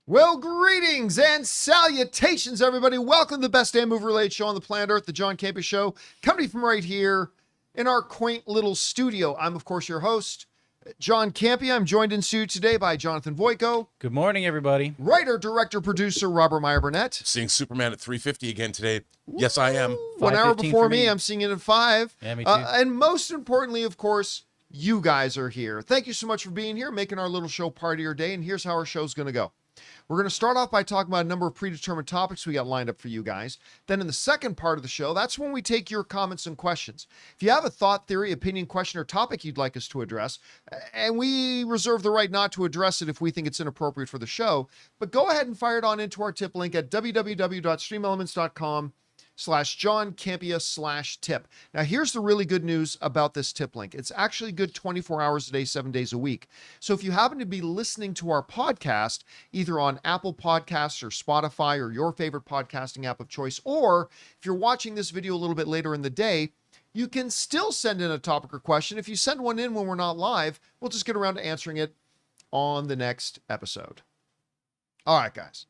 Well, greetings and salutations, everybody. Welcome to the best damn movie-related show on the planet Earth, the John Campea Show, coming from right here in our quaint little studio. I'm, of course, your host, John Campea. I'm joined in studio today by Jonathan Voico. Good morning, everybody. Writer, director, producer, Robert Meyer Burnett. Seeing Superman at 3:50 again today. Yes, I am. 1 hour 5:15 before for me, me. I'm seeing it at 5. Yeah, me too. And most importantly, of course, you guys are here. Thank you so much for being here, making our little show part of your day. And here's how our show's going to go. We're going to start off by talking about a number of predetermined topics we got lined up for you guys. Then in the second part of the show, that's when we take your comments and questions. If you have a thought, theory, opinion, question, or topic you'd like us to address, and we reserve the right not to address it if we think it's inappropriate for the show, but go ahead and fire it on into our tip link at www.streamelements.com/John Campea/tip. Now, here's the really good news about this tip link. It's actually good 24 hours a day, 7 days a week. So if you happen to be listening to our podcast, either on Apple Podcasts or Spotify or your favorite podcasting app of choice, or if you're watching this video a little bit later in the day, you can still send in a topic or question. If you send one in when we're not live, we'll just get around to answering it on the next episode. All right, guys.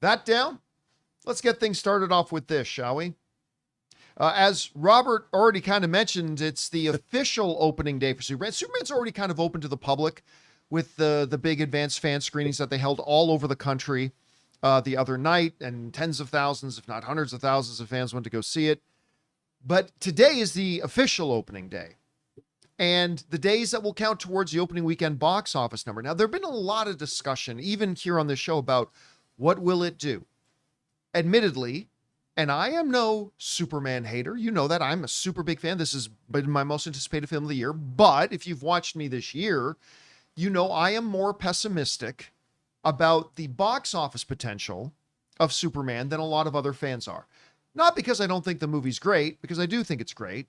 That down. Let's get things started off with this, shall we? As Robert already kind of mentioned, it's the official opening day for Superman. Superman's already kind of open to the public with the big advanced fan screenings that they held all over the country the other night, and tens of thousands, if not hundreds of thousands of fans went to go see it. But today is the official opening day, and the days that will count towards the opening weekend box office number. Now, there have been a lot of discussion, even here on this show, about what will it do. Admittedly, and I am no Superman hater. You know that. I'm a super big fan. This has been my most anticipated film of the year. But if you've watched me this year, you know I am more pessimistic about the box office potential of Superman than a lot of other fans are. Not because I don't think the movie's great, because I do think it's great,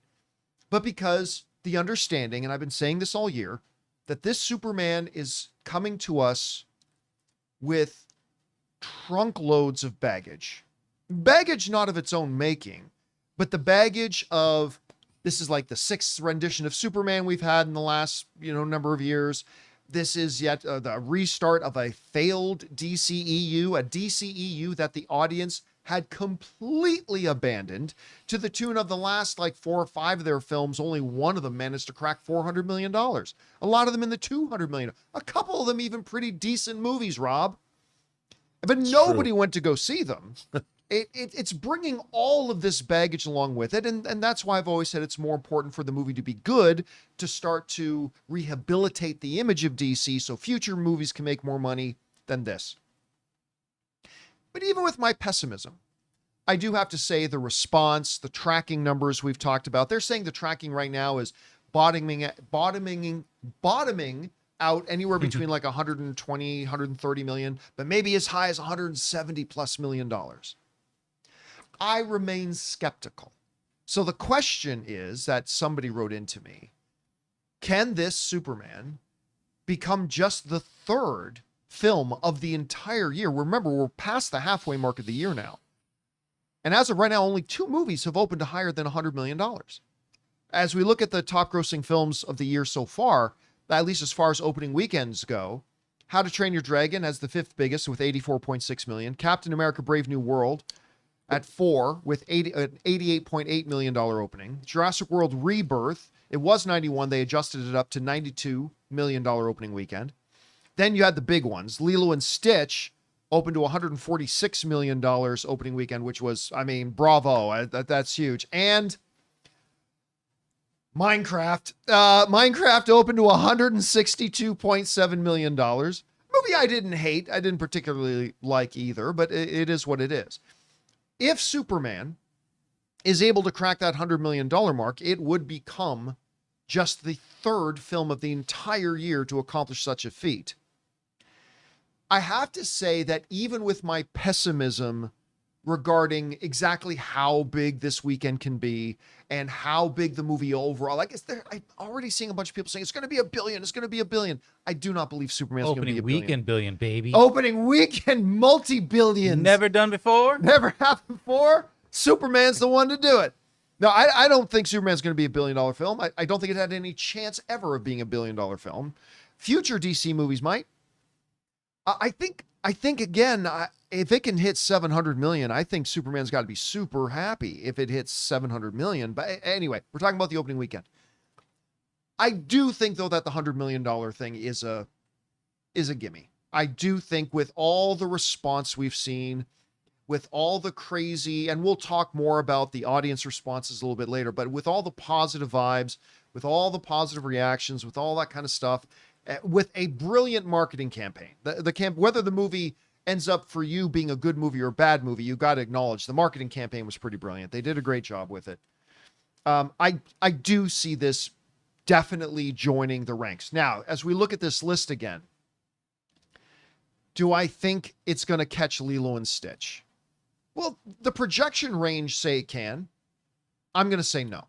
but because the understanding, and I've been saying this all year, that this Superman is coming to us with trunk loads of baggage. Baggage not of its own making, but the baggage of, this is like the 6th rendition of Superman we've had in the last, number of years. This is yet the restart of a failed DCEU, a DCEU that the audience had completely abandoned, to the tune of the last 4 or 5 of their films. Only one of them managed to crack $400 million. A lot of them in the $200 million. A couple of them even pretty decent movies, Rob. But nobody went to go see them. It's bringing all of this baggage along with it. And that's why I've always said it's more important for the movie to be good, to start to rehabilitate the image of DC so future movies can make more money than this. But even with my pessimism, I do have to say the response, the tracking numbers we've talked about, they're saying the tracking right now is bottoming out anywhere between 120, 130 million, but maybe as high as 170 plus million dollars. I remain skeptical. So the question is that somebody wrote into me, can this Superman become just the 3rd film of the entire year? Remember, we're past the halfway mark of the year now. And as of right now, only 2 movies have opened to higher than $100 million. As we look at the top grossing films of the year so far, at least as far as opening weekends go, How to Train Your Dragon as the 5th biggest with 84.6 million. Captain America Brave New World at 4 with an $88.8 million opening. Jurassic World Rebirth, it was 91. They adjusted it up to $92 million opening weekend. Then you had the big ones. Lilo and Stitch opened to $146 million opening weekend, which was, bravo. That's huge. And Minecraft. Minecraft opened to $162.7 million. Movie I didn't hate. I didn't particularly like either, but it is what it is. If Superman is able to crack that $100 million mark, it would become just the 3rd film of the entire year to accomplish such a feat. I have to say that even with my pessimism regarding exactly how big this weekend can be and how big the movie overall, I'm already seeing a bunch of people saying it's going to be $1 billion. It's going to be $1 billion. I do not believe Superman's going to be $1 billion. Opening weekend billion, baby. Opening weekend multi-billions. Never done before. Never happened before. Superman's the one to do it. No, I don't think Superman's going to be $1 billion film. I don't think it had any chance ever of being $1 billion film. Future DC movies might. I think again, if it can hit 700 million, I think Superman's got to be super happy if it hits 700 million. But anyway, we're talking about the opening weekend. I do think though that the $100 million thing is a gimme. I do think with all the response we've seen, with all the crazy, and we'll talk more about the audience responses a little bit later, but with all the positive vibes, with all the positive reactions, with all that kind of stuff, with a brilliant marketing campaign, whether the movie ends up for you being a good movie or a bad movie, you got to acknowledge the marketing campaign was pretty brilliant. They did a great job with it. I do see this definitely joining the ranks. Now, as we look at this list again, do I think it's going to catch Lilo and Stitch? Well, the projection range say it can. I'm going to say no.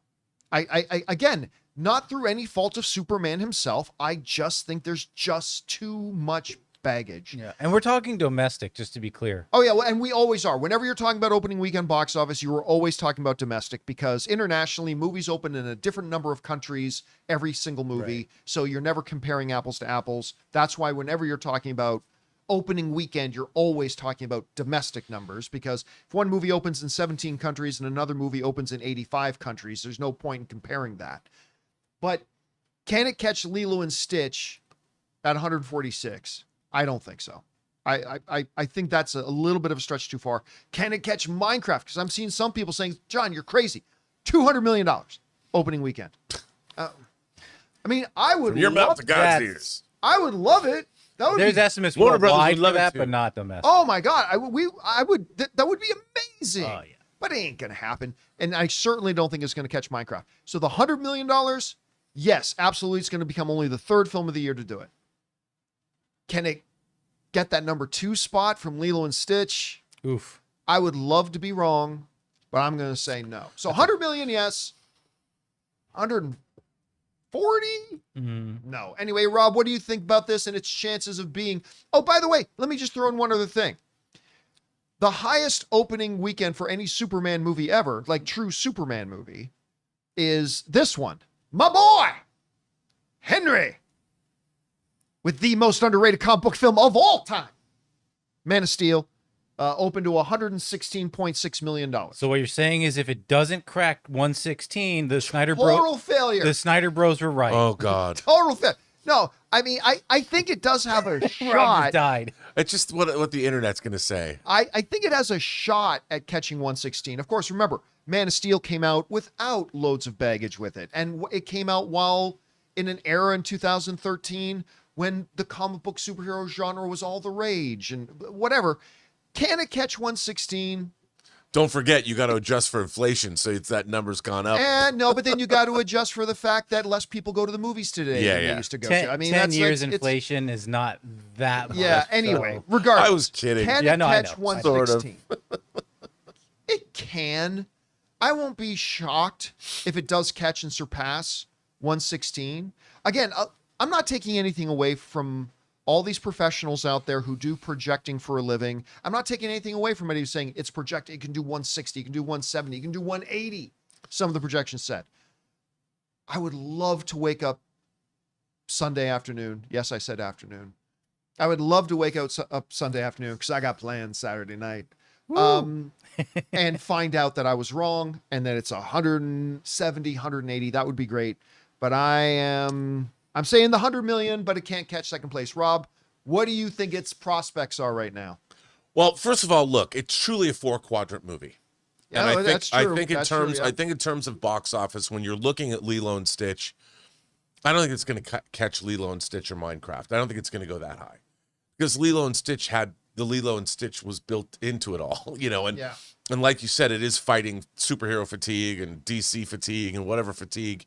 I again, not through any fault of Superman himself. I just think there's just too much baggage. Yeah, and we're talking domestic, just to be clear. Oh yeah, well, and we always are. Whenever you're talking about opening weekend box office, you are always talking about domestic because internationally, movies open in a different number of countries every single movie. Right. So you're never comparing apples to apples. That's why whenever you're talking about opening weekend, you're always talking about domestic numbers because if one movie opens in 17 countries and another movie opens in 85 countries, there's no point in comparing that. But can it catch Lilo and Stitch at 146? I don't think so. I think that's a little bit of a stretch too far. Can it catch Minecraft? Because I'm seeing some people saying, John, you're crazy. $200 million opening weekend. I mean, I would From your mouth love to God's that. ears. I would love it. That would There's be, estimates Warner Brothers worldwide would love for it that, too. but not domestic. oh my God. That would be amazing. Oh, yeah. But it ain't going to happen. And I certainly don't think it's going to catch Minecraft. So the $100 million, yes, absolutely. It's going to become only the third film of the year to do it. Can it get that number 2 spot from Lilo and Stitch? Oof. I would love to be wrong, but I'm going to say no. So 100 million, yes. 140? No. Anyway, Rob, what do you think about this and its chances of being... Oh, by the way, let me just throw in one other thing. The highest opening weekend for any Superman movie ever, like true Superman movie, is this one. My boy, Henry, with the most underrated comic book film of all time. Man of Steel, opened to $116.6 million. So what you're saying is if it doesn't crack 116, the Snyder Total failure. the Snyder Bros were right. Oh God. Total failure. No, I mean, I think it does have a Rob shot. just died. It's just what the internet's gonna say. I think it has a shot at catching 116. Of course, remember, Man of Steel came out without loads of baggage with it. And it came out while in an era in 2013 when the comic book superhero genre was all the rage and whatever. Can it catch 116? Don't forget, you got to adjust for inflation, so it's that number's gone up. And no, but then you got to adjust for the fact that less people go to the movies today Yeah, than yeah. they used to go 10, to. I mean, 10 that's years it's- inflation is not that much. Yeah, so- anyway, regardless. I was kidding. Can Yeah, it no, I catch know. 116? It can. I won't be shocked if it does catch and surpass 116. Again, I'm not taking anything away from all these professionals out there who do projecting for a living. I'm not taking anything away from anybody who's saying it's projected. It can do 160, it can do 170, it can do 180. Some of the projections said. I would love to wake up Sunday afternoon. Yes, I said afternoon. I would love to wake up Sunday afternoon because I got plans Saturday night. And find out that I was wrong and that it's 170, 180. That would be great. But I'm saying the 100 million, but it can't catch second place. Rob, what do you think its prospects are right now? Well, first of all, look, it's truly a 4-quadrant movie. Yeah, And I think that's true. I think in That's terms true, yeah. I think in terms of box office, when you're looking at Lilo and Stitch, I don't think it's going to catch Lilo and Stitch or Minecraft. I don't think it's going to go that high, because Lilo and Stitch was built into it all, you know, and Yeah. and like you said, it is fighting superhero fatigue and DC fatigue and whatever fatigue,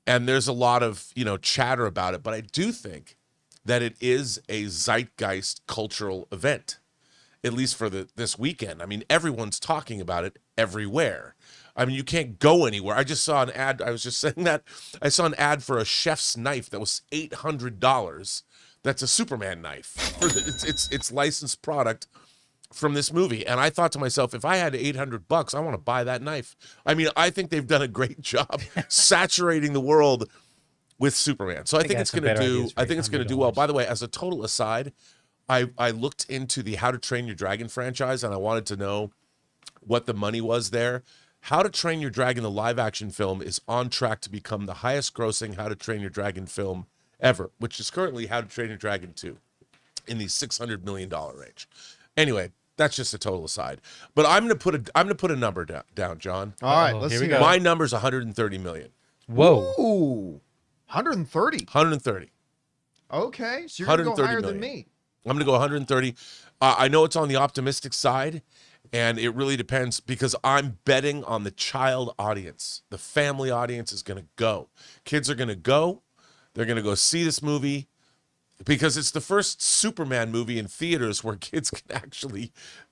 and there's a lot of chatter about it, but I do think that it is a zeitgeist cultural event, at least for this weekend. I mean, everyone's talking about it everywhere. I mean, you can't go anywhere. I just saw an ad. I was just saying that. I saw an ad for a chef's knife that was $800. That's a Superman knife. It's licensed product from this movie. And I thought to myself, if I had $800, I want to buy that knife. I mean, I think they've done a great job saturating the world with Superman. So I think it's going to do well. By the way, as a total aside, I looked into the How to Train Your Dragon franchise, and I wanted to know what the money was there. How to Train Your Dragon, the live action film, is on track to become the highest grossing How to Train Your Dragon film ever, which is currently How to Train Your Dragon 2 in the $600 million range. Anyway, that's just a total aside. But I'm gonna put a number down, John. All right, let's here see. we go. My number's 130 million. Whoa. Ooh, 130. 130. Okay, so you're gonna go 130 higher than million. me. I'm gonna go 130. I know it's on the optimistic side, and it really depends because I'm betting on the child audience. The family audience is gonna go. Kids are gonna go. They're gonna go see this movie because it's the first Superman movie in theaters where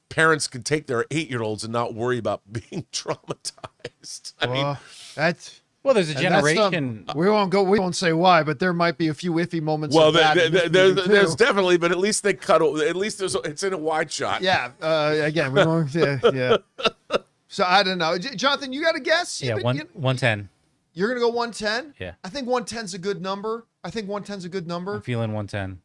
parents can take their 8-year-olds and not worry about being traumatized. I mean, that's. Well, there's a And that's generation. we won't say why, but there might be a few iffy moments. well, of that in this movie, there's too. definitely, but at least they cut. At least it's in a wide shot. Yeah. Again, we won't. Yeah. So I don't know, Jonathan. You got a guess? Yeah, 110. You're gonna go 110. Yeah. I think 110's a good number. I'm feeling 110.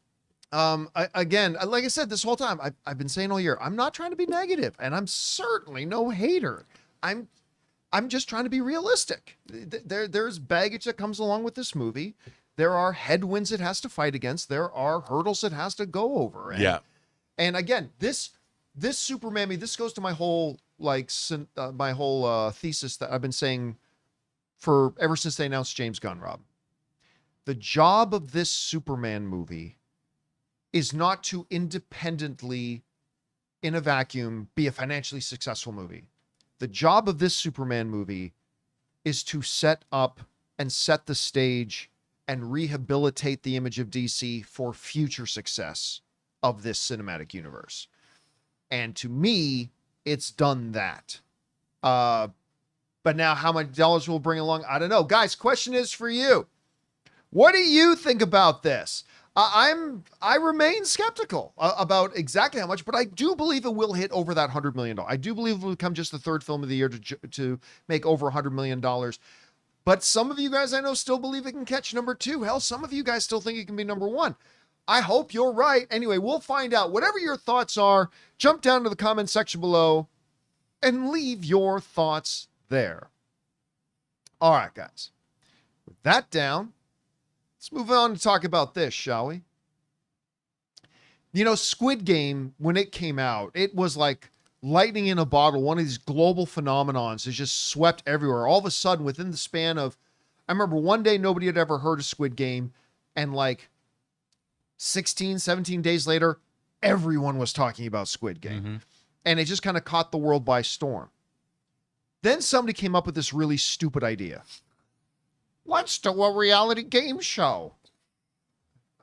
Again, like I said this whole time, I've been saying all year, I'm not trying to be negative, and I'm certainly no hater. I'm just trying to be realistic. There's baggage that comes along with this movie. There are headwinds it has to fight against. There are hurdles it has to go over. And again, this Superman movie, this goes to my whole thesis that I've been saying for ever since they announced James Gunn, Rob. The job of this Superman movie is not to independently, in a vacuum, be a financially successful movie. The job of this Superman movie is to set up and set the stage and rehabilitate the image of DC for future success of this cinematic universe. And to me, it's done that. But now how much dollars will bring along, I don't know. Guys, question is for you. What do you think about this? I remain skeptical about exactly how much, but I do believe it will hit over that $100 million. I do believe it will become just the third film of the year to make over $100 million. But some of you guys I know still believe it can catch number 2. Hell, some of you guys still think it can be number 1. I hope you're right. Anyway, we'll find out. Whatever your thoughts are, jump down to the comment section below and leave your thoughts there. All right, guys. With that down, let's move on to talk about this, shall we? You know, Squid Game, when it came out, it was like lightning in a bottle. One of these global phenomenons is just swept everywhere. All of a sudden, within the span of, I remember one day nobody had ever heard of Squid Game, and like 16, 17 days later, everyone was talking about Squid Game. Mm-hmm. And it just kind of caught the world by storm. Then somebody came up with this really stupid idea. Let's do a reality game show.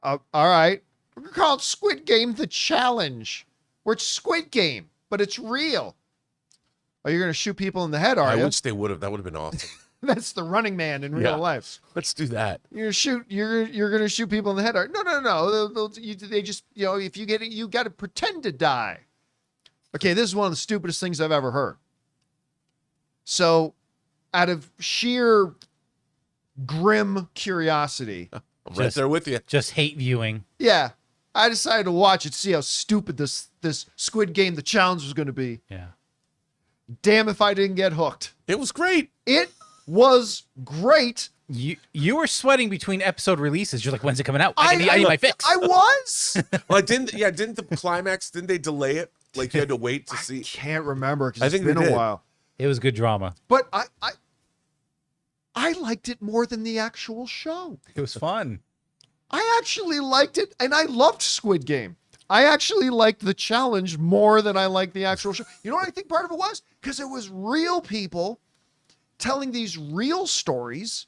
All right. We're going to call it Squid Game The Challenge. Where it's Squid Game, but it's real. Oh, you're going to shoot people in the head, are you? I wish they would have. That would have been awesome. That's the Running Man in real life. Let's do that. You're going to shoot people in the head. No. They just, if you get it, you got to pretend to die. Okay, this is one of the stupidest things I've ever heard. So, out of sheer grim curiosity, I'm right there with you. Just hate viewing. yeah, I decided to watch it to see how stupid this Squid Game, the challenge, was going to be. Yeah. Damn if I didn't get hooked. It was great. It was great. You were sweating between episode releases. You're like, when's it coming out? I need my fix. I was. Well, didn't the climax? Didn't they delay it? Like you had to wait to see. I can't remember because I it's think been they a did. while. It was good drama. But I liked it more than the actual show. It was fun. I actually liked it, and I loved Squid Game. I actually liked the challenge more than I liked the actual show. You know what I think part of it was? Because it was real people telling these real stories,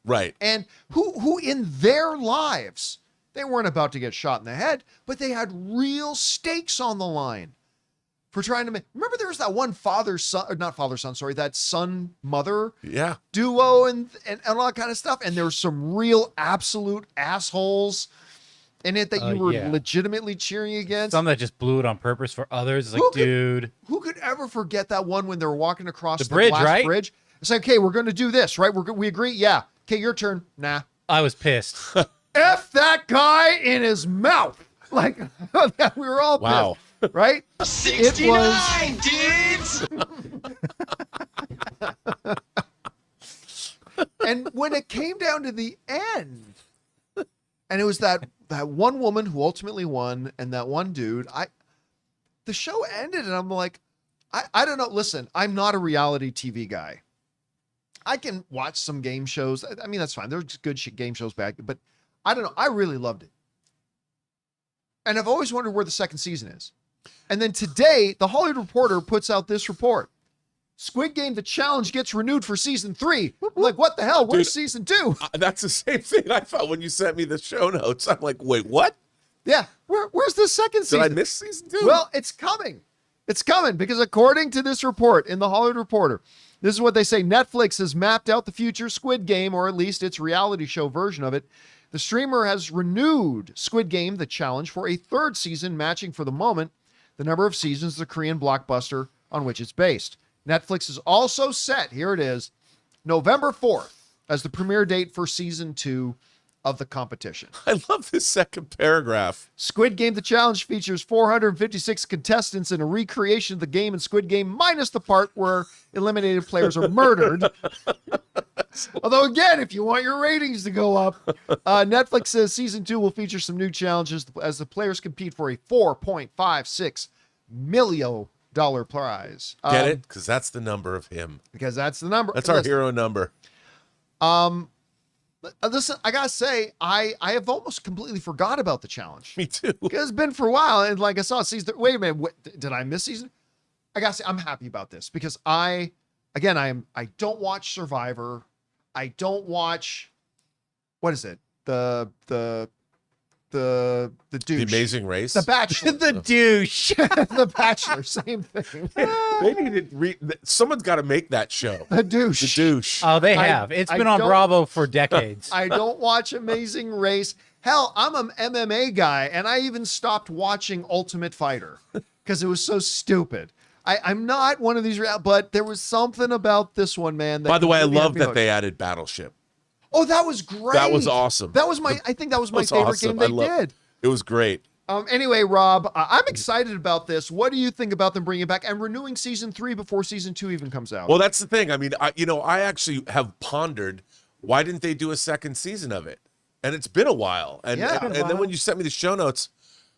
Right. and who in their lives, they weren't about to get shot in the head, but they had real stakes on the line for trying to make. Remember there was that one that son-mother Yeah. duo and all that kind of stuff, and there was some real absolute assholes in it that you were legitimately cheering against. Some that just blew it on purpose for others. Like, who could ever forget that one when they were walking across the bridge, glass right? bridge? It's like, okay, we're going to do this, right? We agree? Yeah. Okay, your turn. Nah. I was pissed. F that guy in his mouth. Like we were all Wow. pissed, right? 69 dudes. And when it came down to the end, and it was that one woman who ultimately won, and that one dude, the show ended, and I'm like, I don't know. Listen, I'm not a reality TV guy. I can watch some game shows. I mean, that's fine. There's good game shows back, but I don't know. I really loved it. And I've always wondered where the second season is. And then today, the Hollywood Reporter puts out this report. Squid Game, the challenge gets renewed for season 3. I'm like, what the hell? Where's season 2? That's the same thing I thought when you sent me the show notes. I'm like, wait, what? Yeah. Where's the second season? Did I miss season 2? Well, it's coming. It's coming because according to this report in the Hollywood Reporter, this is what they say. Netflix has mapped out the future Squid Game, or at least its reality show version of it. The streamer has renewed Squid Game, the challenge, for a 3rd season, matching for the moment the number of seasons of the Korean blockbuster on which it's based. Netflix is also set, here it is, November 4th as the premiere date for season 2 of the competition. I love this second paragraph. Squid Game, the challenge, features 456 contestants in a recreation of the game in Squid Game, minus the part where eliminated players are murdered. Although, again, if you want your ratings to go up, Netflix says season 2 will feature some new challenges as the players compete for a $4.56 million prize. Get it? Because that's the number of him. Because that's the number. That's our hero number. Listen, I gotta say, I have almost completely forgot about the challenge. Me too. Because it's been for a while, and like I saw season. Wait a minute, did I miss season? I gotta say, I'm happy about this because I don't watch Survivor. I don't watch. What is it? The douche. The Amazing Race. The Bachelor. The douche. The Bachelor. Same thing. They need to someone's got to make that show. The douche. The douche. Oh, they have. It's been on don't- Bravo for decades. I don't watch Amazing Race. Hell, I'm an MMA guy, and I even stopped watching Ultimate Fighter because it was so stupid. I'm not one of these, but there was something about this one, man. By the way, I completely had love me that hooked. they added Battleship. Oh, that was great. That was awesome. That was I think that was my was favorite awesome. game they I did. It was great. Anyway, Rob, I'm excited about this. What do you think about them bringing it back and renewing season 3 before season 2 even comes out? Well, that's the thing. I mean, I actually have pondered why didn't they do a second season of it? And it's been a while. And Yeah. and then when you sent me the show notes,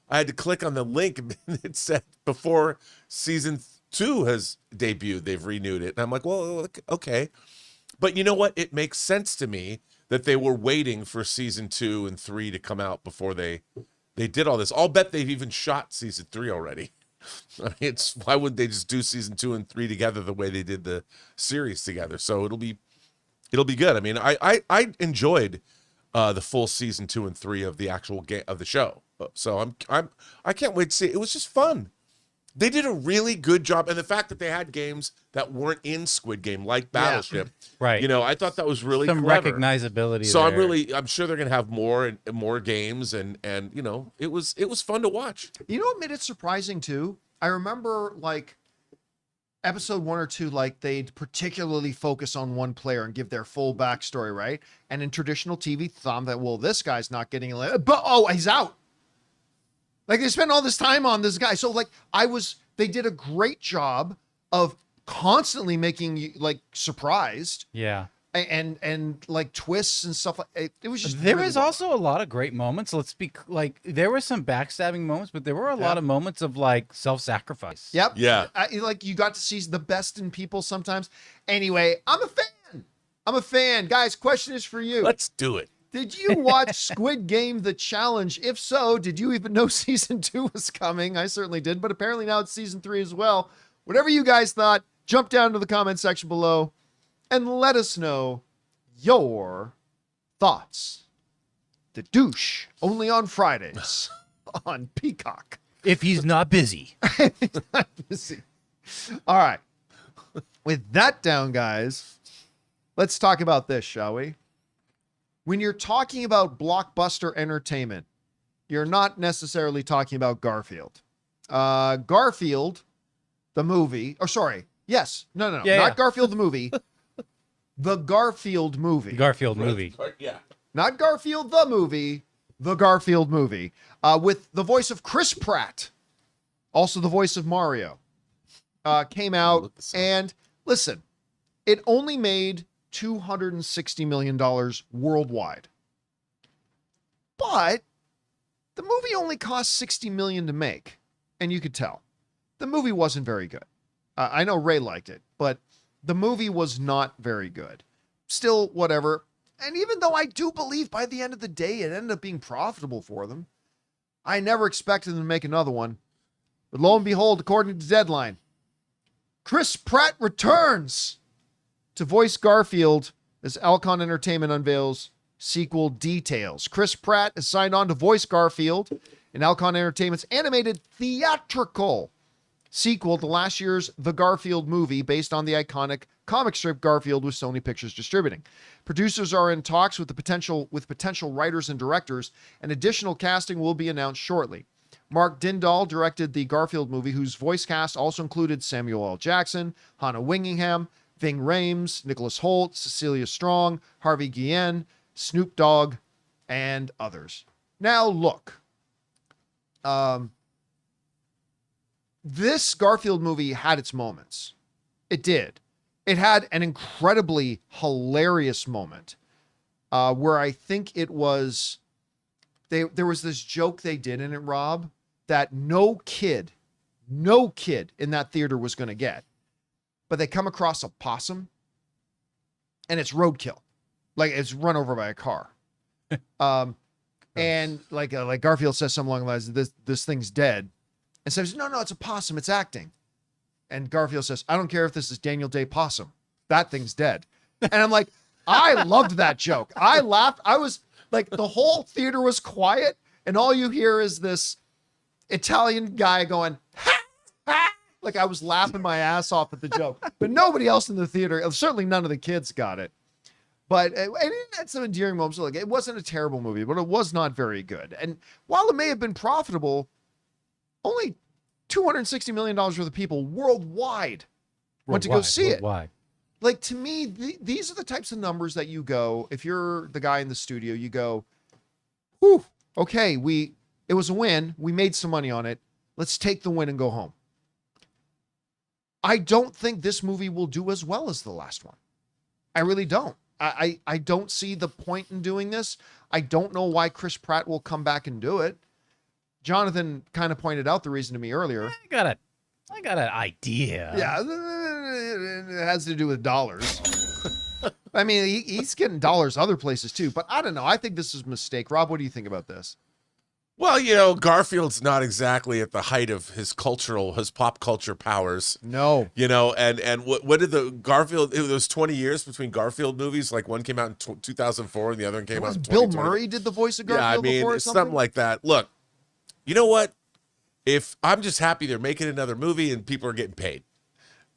I had to click on the link and it said before season 2 has debuted, they've renewed it. And I'm like, well, okay. But you know what? It makes sense to me that they were waiting for season 2 and 3 to come out before they did all this. I'll bet they've even shot season 3 already. I mean, why would they just do season 2 and 3 together the way they did the series together? So it'll be good. I mean, I enjoyed the full season 2 and 3 of the actual game of the show. So I can't wait to see it. It was just fun. They did a really good job, and the fact that they had games that weren't in Squid Game, like Battleship, Right. You know, I thought that was really Some clever. recognizability. So there. I'm sure they're gonna have more and more games, and you know, it was fun to watch. You know what made it surprising too? I remember like episode 1 or 2, like they'd particularly focus on one player and give their full backstory, right? And in traditional TV, thought that, well, this guy's not getting but he's out. Like they spent all this time on this guy. So like they did a great job of constantly making you like surprised Yeah. and like twists and stuff. It was just There really was well also a lot of great moments. Let's be like, there were some backstabbing moments, but there were a lot of moments of like self-sacrifice. Yep. Yeah. Like you got to see the best in people sometimes. Anyway, I'm a fan. Guys, question is for you. Let's do it. Did you watch Squid Game, the challenge? If so, did you even know season 2 was coming? I certainly did, but apparently now it's season 3 as well. Whatever you guys thought, jump down to the comment section below and let us know your thoughts. The Douche, only on Fridays on Peacock. If he's not busy. All right. With that down, guys, let's talk about this, shall we? When you're talking about blockbuster entertainment, you're not necessarily talking about Garfield. Garfield, the movie, or sorry, yes, no, not Garfield the movie, the Garfield movie. Garfield movie. Yeah. Not Garfield the movie, the Garfield movie, with the voice of Chris Pratt, also the voice of Mario, came out. And listen, it only made $260 million worldwide. But the movie only cost $60 million to make. And you could tell. The movie wasn't very good. I know Ray liked it, but the movie was not very good. Still, whatever. And even though I do believe by the end of the day it ended up being profitable for them, I never expected them to make another one. But lo and behold, according to Deadline, Chris Pratt returns to voice Garfield as Alcon Entertainment unveils sequel details. Chris Pratt is signed on to voice Garfield in Alcon Entertainment's animated theatrical sequel to last year's The Garfield movie, based on the iconic comic strip Garfield, with Sony Pictures distributing. Producers are in talks with potential writers and directors, and additional casting will be announced shortly. Mark Dindal directed the Garfield movie, whose voice cast also included Samuel L. Jackson, Hannah Wingingham, Ving Rhames, Nicholas Hoult, Cecilia Strong, Harvey Guillen, Snoop Dogg, and others. Now, look. This Garfield movie had its moments. It did. It had an incredibly hilarious moment where I think it was, there was this joke they did in it, Rob, that no kid in that theater was going to get. But they come across a possum and it's roadkill. Like it's run over by a car. And like Garfield says something along the lines of this thing's dead. And says, no, it's a possum. It's acting. And Garfield says, I don't care if this is Daniel Day Possum. That thing's dead. And I'm like, I loved that joke. I laughed. I was like, the whole theater was quiet. And all you hear is this Italian guy going, ha, ha. Like I was laughing my ass off at the joke. But nobody else in the theater, certainly none of the kids got it. But it had some endearing moments. Like, it wasn't a terrible movie, but it was not very good. And while it may have been profitable, only $260 million worth of people worldwide went to go see it. Like, to me, these are the types of numbers that you go, if you're the guy in the studio, you go, whew, okay, it was a win. We made some money on it. Let's take the win and go home. I don't think this movie will do as well as the last one. I really don't. I don't see the point in doing this. I don't know why Chris Pratt will come back and do it. Jonathan kind of pointed out the reason to me earlier. I got an idea. Yeah, it has to do with dollars. I mean, he's getting dollars other places too, but I don't know. I think this is a mistake. Rob, what do you think about this? Well, Garfield's not exactly at the height of his pop culture powers. No. And what did the Garfield, it was 20 years between Garfield movies. Like one came out in 2004 and the other one came out in 2020. Bill Murray did the voice of Garfield before or something? Something like that. Look, you know what? If I'm just happy they're making another movie and people are getting paid.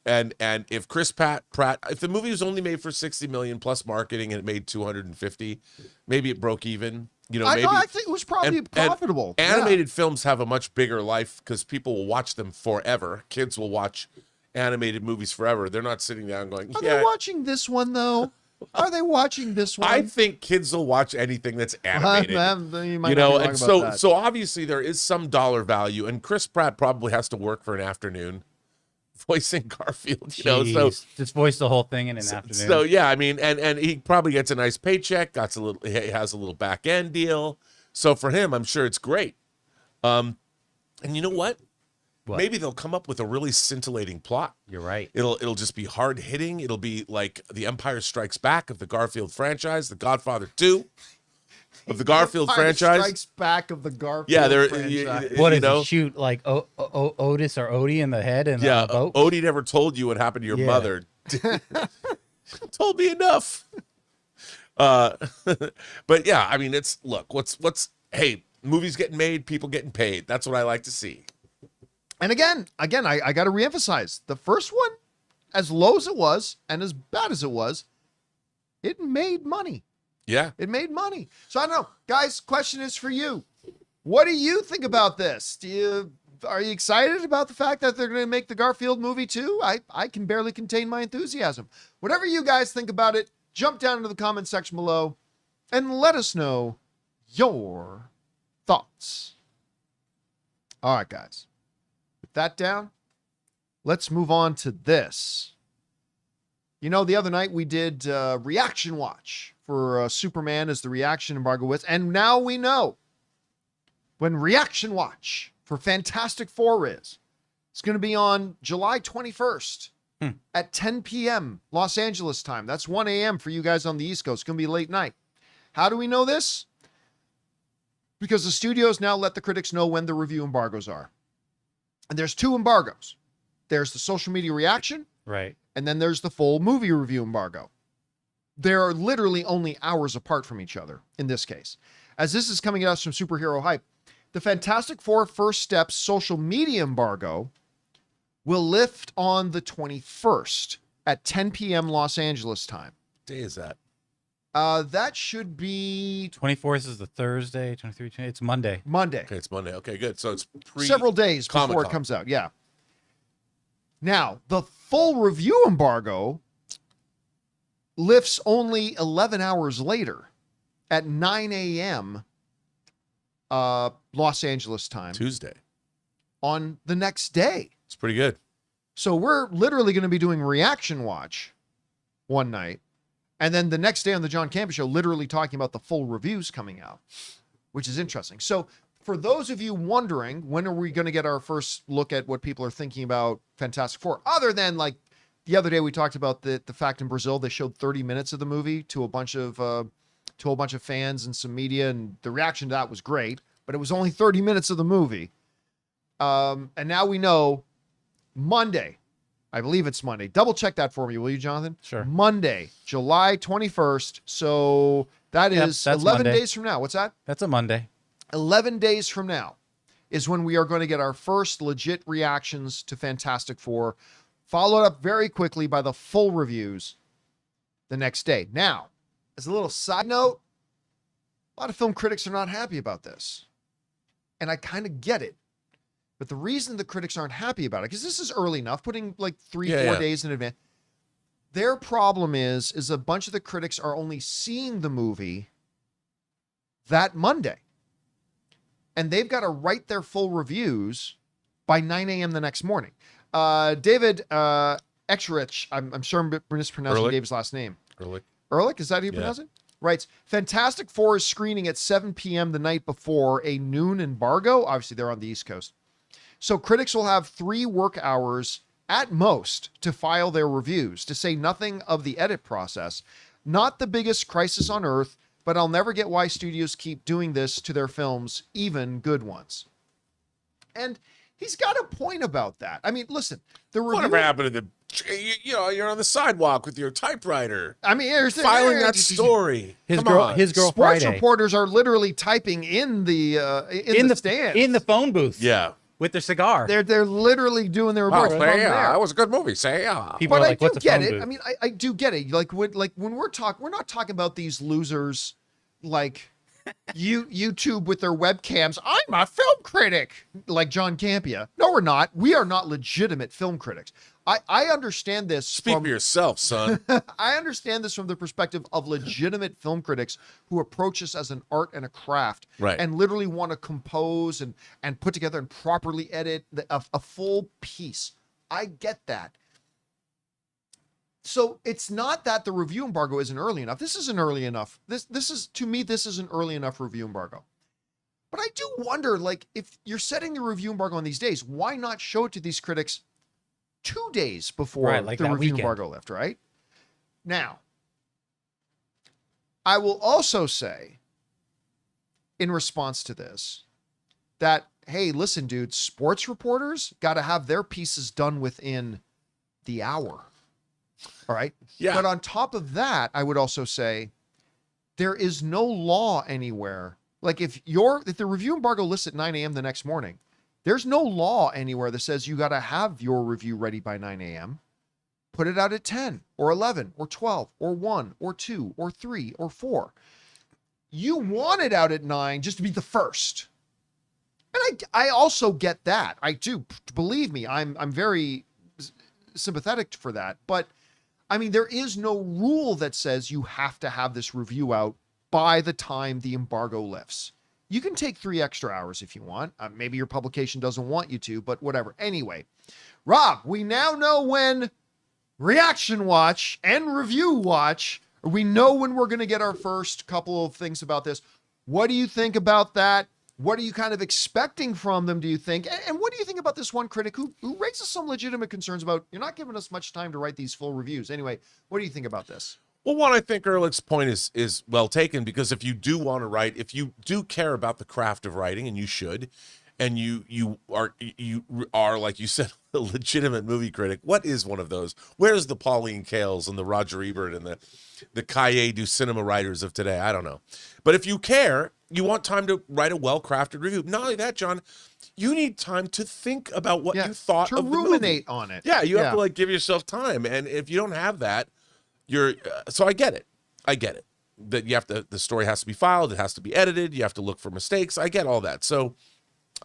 And if Chris Pratt, if the movie was only made for 60 million plus marketing and it made 250, maybe it broke even. Maybe I think it was probably profitable. And animated films have a much bigger life because people will watch them forever. Kids will watch animated movies forever. They're not sitting down going, Are they watching this one though? Are they watching this one? I think kids will watch anything that's animated. So obviously there is some dollar value, and Chris Pratt probably has to work for an afternoon voicing Garfield. Just voice the whole thing in an afternoon. So yeah, I mean, and he probably gets a nice paycheck. He has a little back end deal. So for him, I'm sure it's great. And you know what? Maybe they'll come up with a really scintillating plot. You're right. It'll just be hard hitting. It'll be like The Empire Strikes Back of the Garfield franchise, The Godfather 2 of the Garfield franchise. Strikes Back of the Garfield franchise. What does he shoot like Otis or Odie in the head and a boat? Odie never told you what happened to your mother. Told me enough. But yeah, I mean, hey, movies getting made, people getting paid. That's what I like to see. And again, I got to reemphasize, the first one, as low as it was and as bad as it was, it made money. Yeah. It made money. So I don't know. Guys, question is for you. What do you think about this? Are you excited about the fact that they're going to make the Garfield movie too? I can barely contain my enthusiasm. Whatever you guys think about it, jump down into the comment section below and let us know your thoughts. All right, guys. With that down, let's move on to this. You know, the other night we did Reaction Watch for Superman as the reaction embargo was, and now we know when Reaction Watch for Fantastic Four is. It's going to be on July 21st at 10 p.m. Los Angeles time. That's 1 a.m. for you guys on the East Coast. It's going to be late night. How do we know this? Because the studios now let the critics know when the review embargoes are. And there's two embargoes. There's the social media reaction. Right. And then there's the full movie review embargo. They're literally only hours apart from each other in this case. As this is coming at us from Superhero Hype, the Fantastic Four First Steps social media embargo will lift on the 21st at 10 p.m. Los Angeles time. What day is that? That should be 24th is the Thursday. 23. It's Monday. Monday. Okay, it's Monday. Okay, good. So it's Several days before Comic-Con. it comes out. Yeah. Now, the full review embargo lifts only 11 hours later at 9 a.m. Los Angeles time Tuesday. on the next day. It's pretty good. So we're literally going to be doing Reaction Watch one night, and then the next day on the John Campea Show, literally talking about the full reviews coming out, which is interesting. So for those of you wondering, when are we going to get our first look at what people are thinking about Fantastic Four, other than like the other day we talked about the fact in Brazil they showed 30 minutes of the movie to a bunch of fans and some media, and the reaction to that was great, but it was only 30 minutes of the movie. And now we know Monday, I believe it's Monday. Double check that for me, will you, Jonathan? Sure. Monday, July 21st. So that is that's 11 Monday. days from now. What's that? That's a Monday. 11 days from now is when we are going to get our first legit reactions to Fantastic Four, followed up very quickly by the full reviews the next day. Now, as a little side note, a lot of film critics are not happy about this. And I kind of get it. But the reason the critics aren't happy about it, because this is early enough, putting like 4 days in advance. Their problem is a bunch of the critics are only seeing the movie that Monday. And they've got to write their full reviews by 9 a.m. the next morning. David Exrich, I'm sure I'm mispronouncing Ehrlich? Dave's last name. Ehrlich? Is that how you pronounce it? Writes, Fantastic Four is screening at 7 p.m. the night before a noon embargo. Obviously, they're on the East Coast. So critics will have 3 work hours at most to file their reviews, to say nothing of the edit process. Not the biggest crisis on earth, but I'll never get why studios keep doing this to their films, even good ones. And he's got a point about that. I mean, listen, the review... Whatever happened to you're on the sidewalk with your typewriter. I mean, filing that story. His Come girl, on. his girl sports Friday reporters are literally typing in the stands. in the phone booth. Yeah. With their cigar. They're literally doing their reports from there. That was a good movie. Say yeah. People But are I like, do what's a get phone it. booth? I mean, I do get it. Like when we're not talking about these losers like YouTube with their webcams. I'm a film critic, like John Campea. No, we're not. We are not legitimate film critics. I understand this. Speak for yourself, son. I understand this from the perspective of legitimate film critics who approach this as an art and a craft, Right. and literally want to compose and put together and properly edit a full piece. I get that. So it's not that the review embargo isn't early enough. This isn't early enough. This is, to me, this is an early enough review embargo. But I do wonder, like, if you're setting the review embargo on these days, why not show it to these critics 2 days before Right, like the that review weekend. embargo lift, right? Now, I will also say, in response to this, that, hey, listen, dude, sports reporters got to have their pieces done within the hour. All right? Yeah. But on top of that, I would also say there is no law anywhere. Like if the review embargo lists at 9 a.m. the next morning, there's no law anywhere that says you got to have your review ready by 9 a.m. Put it out at 10 or 11 or 12 or 1 or 2 or 3 or 4. You want it out at 9 just to be the first. And I also get that. I do. Believe me, I'm very sympathetic for that. But I mean, there is no rule that says you have to have this review out by the time the embargo lifts. You can take 3 extra hours if you want. Maybe your publication doesn't want you to, but whatever. Anyway, Rob, we now know when Reaction Watch and Review Watch, we know when we're going to get our first couple of things about this. What do you think about that? What are you kind of expecting from them, do you think? And what do you think about this one critic who raises some legitimate concerns about, you're not giving us much time to write these full reviews. Anyway, what do you think about this? Well, one, I think Ehrlich's point is well taken, because if you do want to write, if you do care about the craft of writing, and you should, and you are, like you said, a legitimate movie critic, what is one of those? Where's the Pauline Kaels and the Roger Ebert and the Cahiers du Cinema writers of today? I don't know. But if you care, you want time to write a well-crafted review. Not only that, John, you need time to think about what you thought of the movie. To ruminate on it. Yeah, you have to give yourself time. And if you don't have that, so I get it. That you have to, the story has to be filed, it has to be edited, you have to look for mistakes. I get all that. So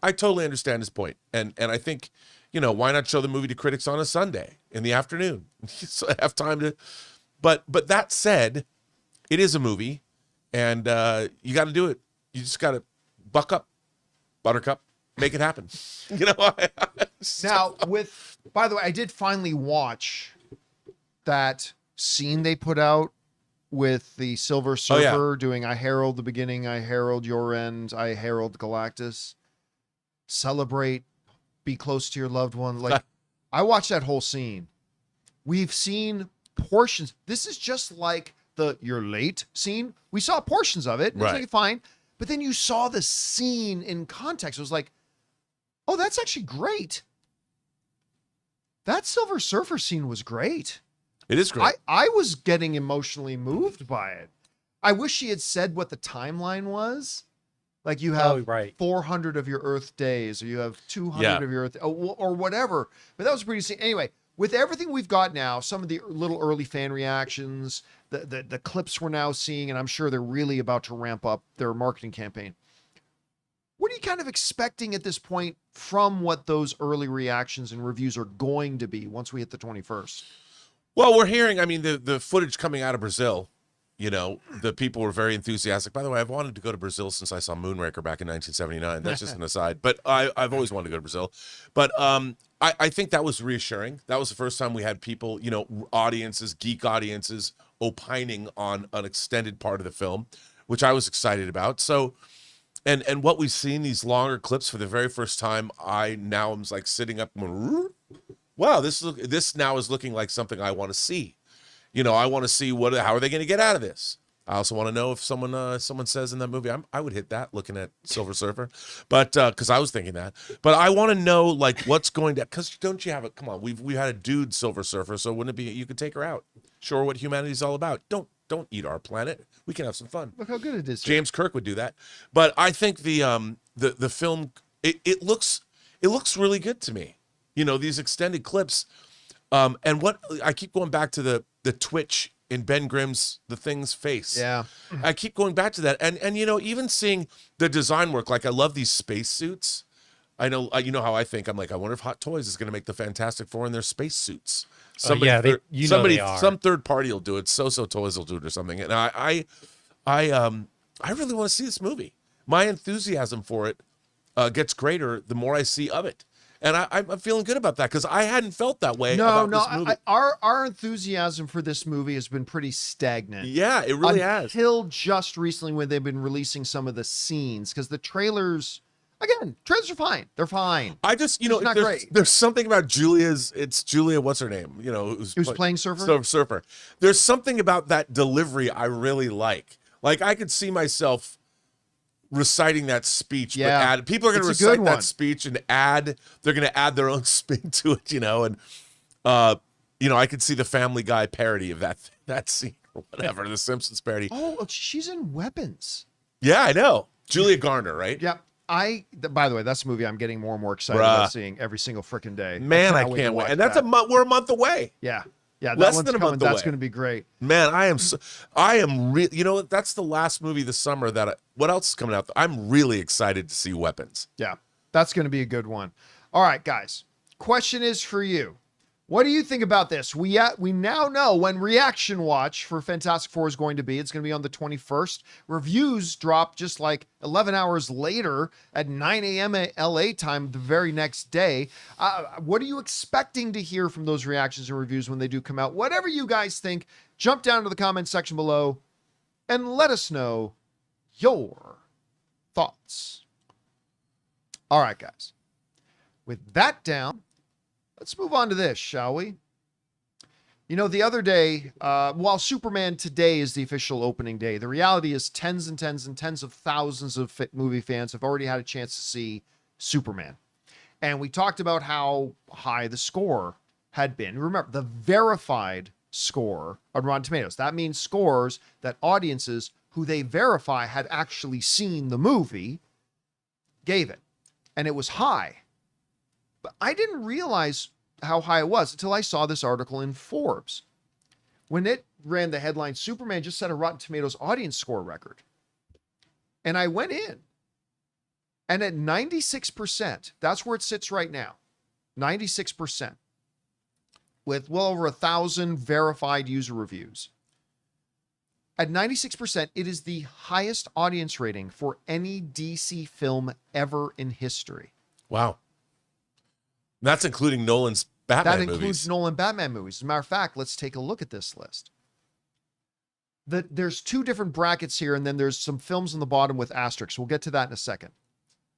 I totally understand his point. And I think, why not show the movie to critics on a Sunday in the afternoon? So I have time to, but that said, it is a movie, and you got to do it. You just got to buck up, Buttercup, make it happen. Now, by the way, I did finally watch that scene they put out with the Silver Surfer doing I herald the beginning, I herald your end, I herald Galactus. Celebrate, be close to your loved one. Like, I watched that whole scene. We've seen portions. This is just like the "you're late" scene. We saw portions of it. It's like, fine. But then you saw the scene in context. It was like, oh, that's actually great. That Silver Surfer scene was great. It is great. I was getting emotionally moved by it. I wish he had said what the timeline was. Like, you have 400 of your Earth days, or you have 200 of your Earth, or whatever. But that was pretty scene. Anyway, with everything we've got now, some of the little early fan reactions, the clips we're now seeing, and I'm sure they're really about to ramp up their marketing campaign. What are you kind of expecting at this point from what those early reactions and reviews are going to be once we hit the 21st? Well, we're hearing, I mean, the footage coming out of Brazil, the people were very enthusiastic. By the way, I've wanted to go to Brazil since I saw Moonraker back in 1979. That's just an aside. But I've always wanted to go to Brazil. But I think that was reassuring. That was the first time we had people, audiences, geek audiences, opining on an extended part of the film, which I was excited about. So, and what we've seen, these longer clips for the very first time, I now am like sitting up and going, wow, this now is looking like something I want to see. I want to see how are they going to get out of this. I also want to know if someone says in that movie, I would hit that looking at Silver Surfer, but because I was thinking that. But I want to know like what's going to, because don't you have it? Come on, we had a dude Silver Surfer, so wouldn't it be you could take her out, show her what humanity's all about. Don't eat our planet. We can have some fun. Look how good it is. James Kirk would do that. But I think the film it looks really good to me. These extended clips, and what I keep going back to the twitch in Ben Grimm's The Thing's face. Yeah. I keep going back to that. And even seeing the design work, like I love these space suits. I know, how I think. I'm like, I wonder if Hot Toys is going to make the Fantastic Four in their space suits. Somebody, they are. Some third party will do it. So Toys will do it or something. And I really want to see this movie. My enthusiasm for it gets greater the more I see of it. And I'm feeling good about that because I hadn't felt that way about this movie. Our enthusiasm for this movie has been pretty stagnant. Yeah, it really has. Until just recently when they've been releasing some of the scenes, because the trailers are fine. They're fine. I just, not great. There's something about it's Julia, what's her name? Who's playing Surfer? Surfer. There's something about that delivery I really like. Like, I could see myself reciting that speech, but people are going to recite that speech and they're going to add their own spin to it, and I could see the Family Guy parody of that scene or whatever, the Simpsons parody. Oh, she's in Weapons. Yeah, I know. Julia Garner, right? Yeah. By the way, that's a movie I'm getting more and more excited about seeing every single freaking day. Man, I can't wait. And that's we're a month away. Yeah. Yeah, less than a month away. That's going to be great. Man, I am really, that's the last movie this summer what else is coming out? I'm really excited to see Weapons. Yeah, that's going to be a good one. All right, guys. Question is for you. What do you think about this? We now know when Reaction Watch for Fantastic Four is going to be. It's going to be on the 21st. Reviews drop just like 11 hours later at 9 a.m. at LA time the very next day. What are you expecting to hear from those reactions and reviews when they do come out? Whatever you guys think, jump down to the comment section below and let us know your thoughts. All right, guys. With that down, let's move on to this, shall we? You know, the other day, while Superman today is the official opening day, the reality is tens and tens and tens of thousands of movie fans have already had a chance to see Superman. And we talked about how high the score had been. Remember, the verified score on Rotten Tomatoes. That means scores that audiences who they verify had actually seen the movie gave it. And it was high. But I didn't realize how high it was until I saw this article in Forbes. When it ran the headline, Superman just set a Rotten Tomatoes audience score record. And I went in. And at 96%, that's where it sits right now. 96%. With well over 1,000 verified user reviews. At 96%, it is the highest audience rating for any DC film ever in history. Wow. That's including Nolan's Batman movies. That includes Nolan Batman movies. As a matter of fact, let's take a look at this list. There's two different brackets here, and then there's some films on the bottom with asterisks. We'll get to that in a second.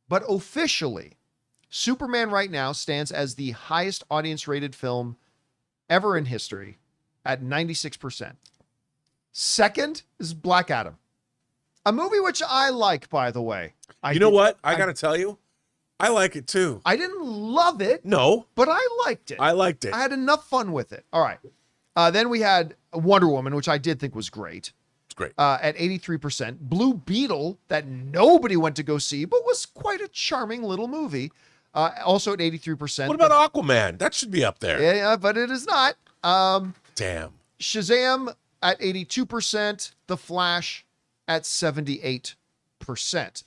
But officially, Superman right now stands as the highest audience-rated film ever in history at 96%. Second is Black Adam. A movie which I like, by the way. You know what? I got to tell you, I like it too. I didn't love it. No. But I liked it. I liked it. I had enough fun with it. All right. Then we had Wonder Woman, which I did think was great. It's great. At 83%. Blue Beetle, that nobody went to go see, but was quite a charming little movie. Also at 83%. What about Aquaman? That should be up there. Yeah, but it is not. Damn. Shazam at 82%. The Flash at 78%.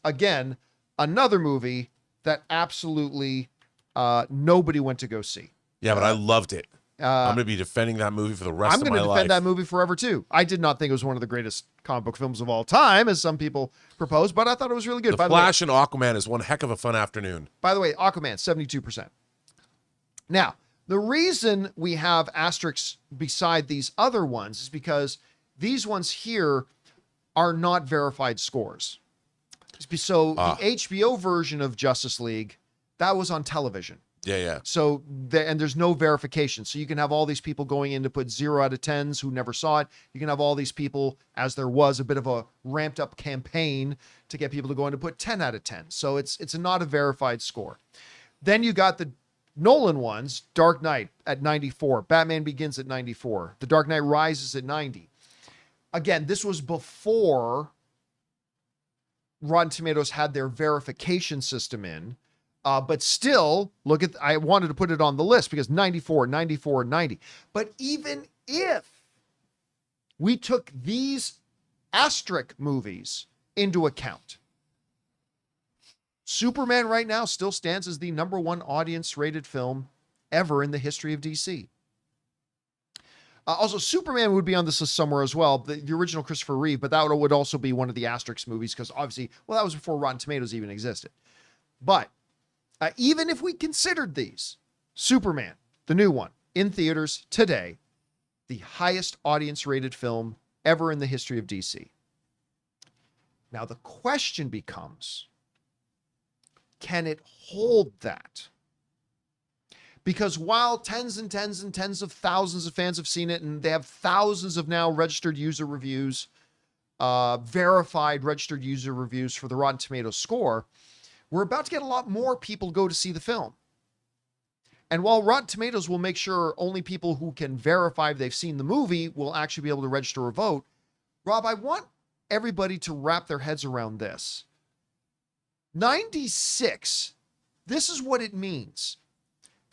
Again, another movie that absolutely nobody went to go see. Yeah, but I loved it. I'm going to be defending that movie for the rest of my life. I'm going to defend that movie forever, too. I did not think it was one of the greatest comic book films of all time, as some people propose, but I thought it was really good. The Flash and Aquaman is one heck of a fun afternoon. By the way, Aquaman, 72%. Now, the reason we have asterisks beside these other ones is because these ones here are not verified scores. So the HBO version of Justice League, that was on television. Yeah. So, and there's no verification. So you can have all these people going in to put 0 out of 10s who never saw it. You can have all these people, as there was a bit of a ramped up campaign to get people to go in to put 10 out of 10. So it's not a verified score. Then you got the Nolan ones, Dark Knight at 94, Batman Begins at 94, The Dark Knight Rises at 90. Again, this was before Rotten Tomatoes had their verification system in. But still, look at, I wanted to put it on the list because 94, 94, 90. But even if we took these asterisk movies into account, Superman right now still stands as the #1 audience-rated film ever in the history of DC. Also, Superman would be on this list somewhere as well, the original Christopher Reeve, but that would also be one of the asterisk movies because obviously, well, that was before Rotten Tomatoes even existed. But even if we considered these, Superman, the new one, in theaters today, the highest audience-rated film ever in the history of DC. Now, the question becomes, can it hold that? Because while tens and tens and tens of thousands of fans have seen it, and they have thousands of now registered user reviews, verified registered user reviews for the Rotten Tomatoes score, we're about to get a lot more people go to see the film. And while Rotten Tomatoes will make sure only people who can verify they've seen the movie will actually be able to register a vote, Rob, I want everybody to wrap their heads around this. 96, this is what it means.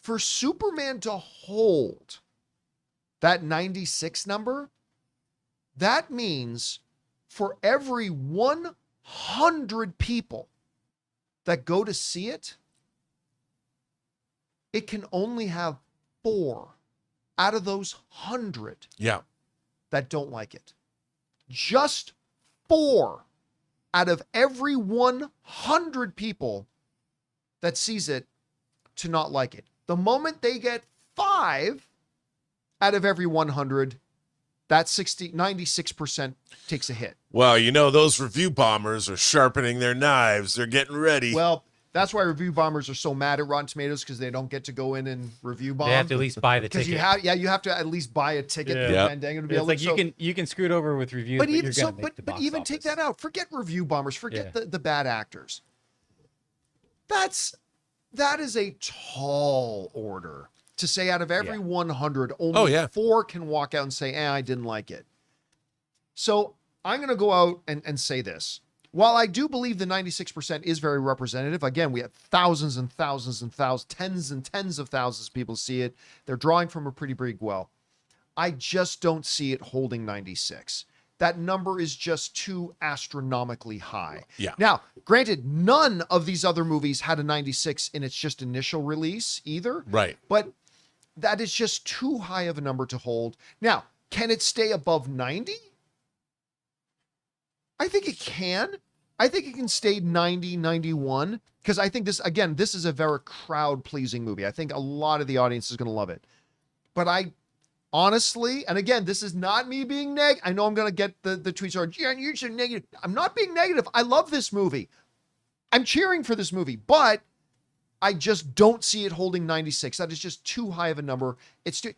For Superman to hold that 96 number, that means for every 100 people that go to see it, it can only have 4 out of those 100 Yeah. that don't like it, just 4 out of every 100 people that sees it to not like it. The moment they get 5 out of every 100, that 96% takes a hit. Well, you know, those review bombers are sharpening their knives. They're getting ready. Well, that's why review bombers are so mad at Rotten Tomatoes, because they don't get to go in and review bomb. They have to at least buy the Because ticket. you have to at least buy a ticket Yeah. for Yep. Fandango to be It's able like to. you can screw it over with reviews, But but even you're so, gonna make the but box even take office. that out. Forget review bombers. Forget Yeah. the bad actors. That is a tall order to say out of every 100, only 4 can walk out and say, I didn't like it. So I'm going to go out and say this. While I do believe the 96% is very representative, again, we have thousands and thousands and thousands, tens and tens of thousands of people see it. They're drawing from a pretty big well. I just don't see it holding 96. That number is just too astronomically high. Yeah. Now, granted, none of these other movies had a 96 in its just initial release either. Right. But that is just too high of a number to hold. Now, can it stay above 90? I think it can. I think it can stay 90, 91, because I think this is a very crowd-pleasing movie. I think a lot of the audience is going to love it. But I honestly, and again, this is not me being negative. I know I'm going to get the tweets are, yeah, you're so negative. I'm not being negative. I love this movie. I'm cheering for this movie, but I just don't see it holding 96. That is just too high of a number.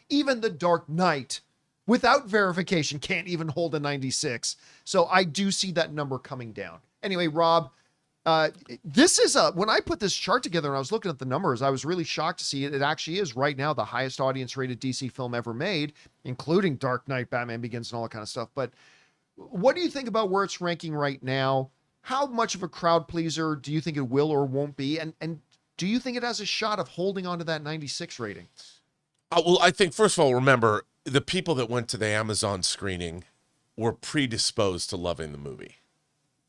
Even The Dark Knight, without verification, can't even hold a 96. So I do see that number coming down. Anyway, Rob, this is when I put this chart together and I was looking at the numbers, I was really shocked to see it. It actually is right now the highest audience rated DC film ever made, including Dark Knight, Batman Begins, and all that kind of stuff. But what do you think about where it's ranking right now? How much of a crowd pleaser do you think it will or won't be? And do you think it has a shot of holding on to that 96 rating? Well, I think, first of all, remember, the people that went to the Amazon screening were predisposed to loving the movie.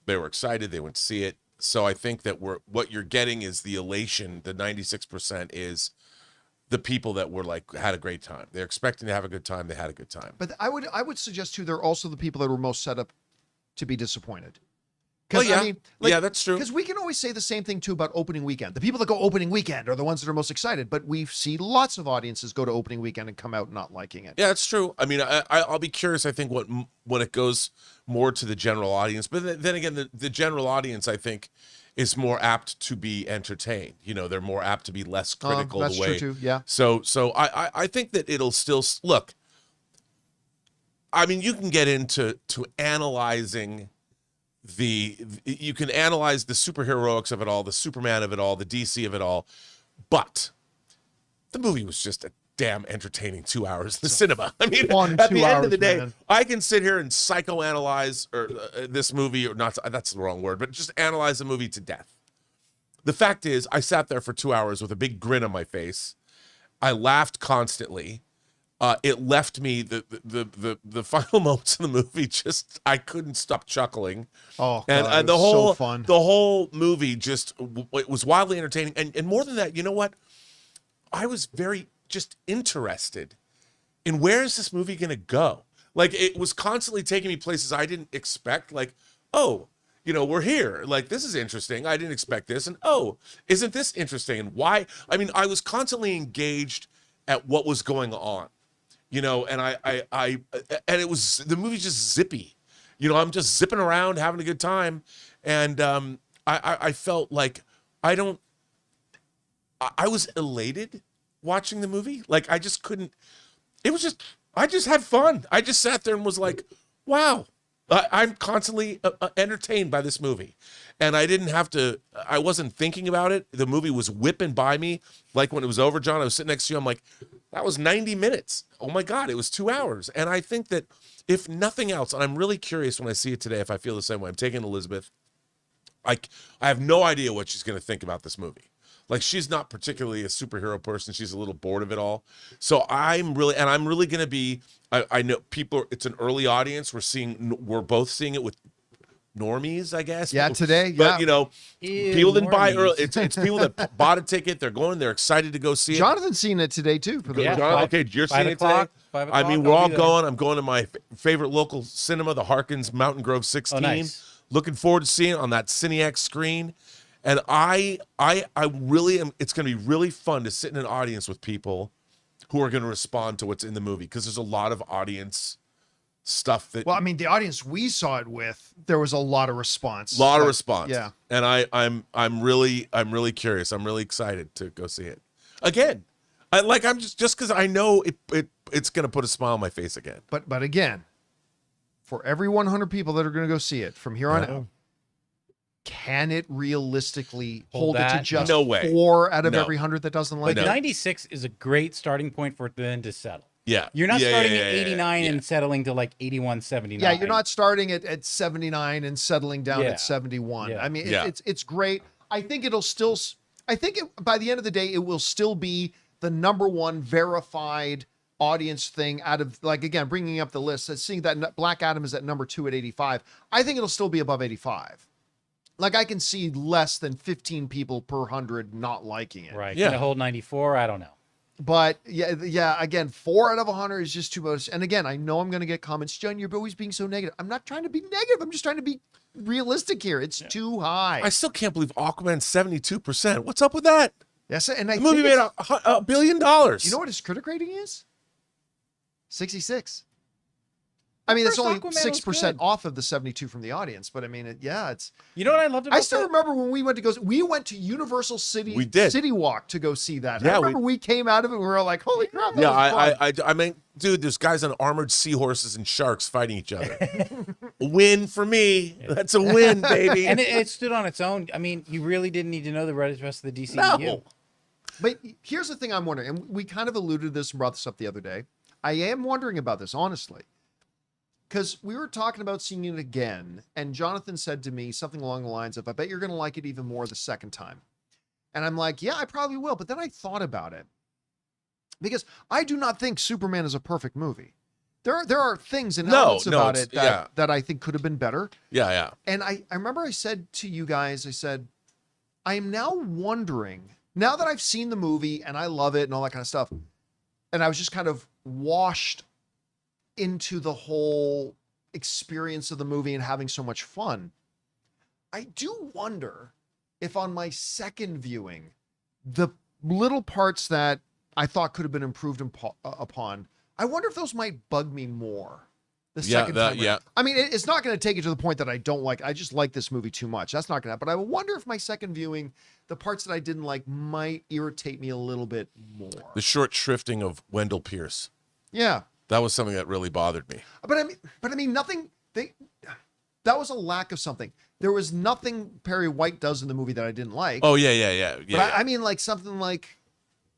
They were excited. They went to see it. So I think that what you're getting is the elation. The 96% is the people that were like, had a great time. They're expecting to have a good time. They had a good time. But I would suggest too, they're also the people that were most set up to be disappointed. Well, yeah. I mean, Yeah, that's true. Because we can always say the same thing too about opening weekend. The people that go opening weekend are the ones that are most excited, but we see lots of audiences go to opening weekend and come out not liking it. Yeah, that's true. I mean, I'll be curious, I think, when it goes more to the general audience. But then again, the general audience, I think, is more apt to be entertained. You know, they're more apt to be less critical. That's the way. true too, yeah. So I think that it'll still look. I mean, you can get into analyzing you can analyze the superheroics of it all, the Superman of it all, the DC of it all, but the movie was just a damn entertaining 2 hours in the cinema. I mean, at the end of the day, man. I can sit here and psychoanalyze this movie, or not, that's the wrong word, but just analyze the movie to death. The fact is, I sat there for 2 hours with a big grin on my face. I laughed constantly. It left me the final moments of the movie, just I couldn't stop chuckling. Oh, God, and it the was whole so fun. the whole movie just it was wildly entertaining, and more than that, you know what? I was very just interested in where is this movie going to go. Like, it was constantly taking me places I didn't expect. Like, oh, you know, we're here. Like, this is interesting. I didn't expect this, and oh, isn't this interesting? And why? I mean, I was constantly engaged at what was going on. You know, and and it was, the movie's just zippy. You know, I'm just zipping around, having a good time. And I felt like I was elated watching the movie. Like, I just couldn't, I just had fun. I just sat there and was like, wow, I'm constantly entertained by this movie. And I wasn't thinking about it. The movie was whipping by me. Like, when it was over, John, I was sitting next to you. I'm like, that was 90 minutes. Oh my God, it was 2 hours. And I think that if nothing else, and I'm really curious when I see it today, if I feel the same way. I'm taking Elizabeth. I have no idea what she's going to think about this movie. Like, she's not particularly a superhero person. She's a little bored of it all. So I'm really going to be, I know people, it's an early audience. We're both seeing it with normies, I guess. Yeah, today, But yeah. you know, Ew, people didn't buy normies. early. It's people that bought a ticket. They're going. They're excited to go see it. Jonathan's seen it today too. For the Yeah, John, okay, you're 5 seeing it today. o'clock, 5 I mean, o'clock, we're I'll all be there. going. I'm going to my favorite local cinema, the Harkins Mountain Grove 16. Oh, nice. Looking forward to seeing it on that Cineac screen. And I really am. It's going to be really fun to sit in an audience with people who are going to respond to what's in the movie, because there's a lot of audience stuff that. Well, I mean, the audience we saw it with, there was a lot of response. Lot of Like, response. Yeah. And I'm really curious. I'm really excited to go see it again. I'm just because I know it's gonna put a smile on my face again. But again, for every 100 people that are going to go see it from here on out, can it realistically hold it to that? just No way. 4 out of No. every 100 that doesn't like But it? 96 is a great starting point for it then to settle. Yeah. You're not Yeah, starting yeah, at yeah, 89 yeah. and settling to like 81, 79. Yeah, you're not starting at 79 and settling down Yeah. at 71. Yeah. I mean, Yeah. it's great. I think it'll still. I think by the end of the day, it will still be the #1 verified audience thing out of, like, again, bringing up the list, seeing that Black Adam is at #2 at 85. I think it'll still be above 85. Like, I can see less than 15 people per 100 not liking it. Right. Yeah. Can it hold 94? I don't know. But yeah. Again, 4 out of 100 is just too much. And again, I know I'm going to get comments, John, you're always being so negative. I'm not trying to be negative. I'm just trying to be realistic here. It's too high. I still can't believe Aquaman's 72%. What's up with that? Yes, and I The movie think made $1 billion. you know what his critic rating is? 66. I mean, that's First only Aquaman was 6% good. off of the 72 from the audience, but I mean, it's. You know what I loved about I still that? remember when we went to Universal City. We did. City Walk to go see that. Yeah, I remember we came out of it and we were like, "Holy crap!" that Yeah, was fun. I mean, dude, there's guys on armored seahorses and sharks fighting each other. A win for me. That's a win, baby. And it stood on its own. I mean, you really didn't need to know the rest of the DCU. No. But here's the thing I'm wondering, and we kind of alluded to this and brought this up the other day. I am wondering about this, honestly. Because we were talking about seeing it again, and Jonathan said to me something along the lines of, I bet you're going to like it even more the second time. And I'm like, yeah, I probably will. But then I thought about it. Because I do not think Superman is a perfect movie. There are things and elements about it that I think could have been better. Yeah. And I remember I said to you guys, I said, I am now wondering, now that I've seen the movie and I love it and all that kind of stuff, and I was just kind of washed into the whole experience of the movie and having so much fun, I do wonder if on my second viewing, the little parts that I thought could have been improved upon, I wonder if those might bug me more the second time. Yeah. I mean, it's not going to take it to the point that I don't like. I just like this movie too much. That's not going to happen. But I wonder if my second viewing, the parts that I didn't like might irritate me a little bit more. The short shrifting of Wendell Pierce. Yeah. That was something that really bothered me. But I mean, nothing. That was a lack of something. There was nothing Perry White does in the movie that I didn't like. Oh yeah. But I mean, like something like,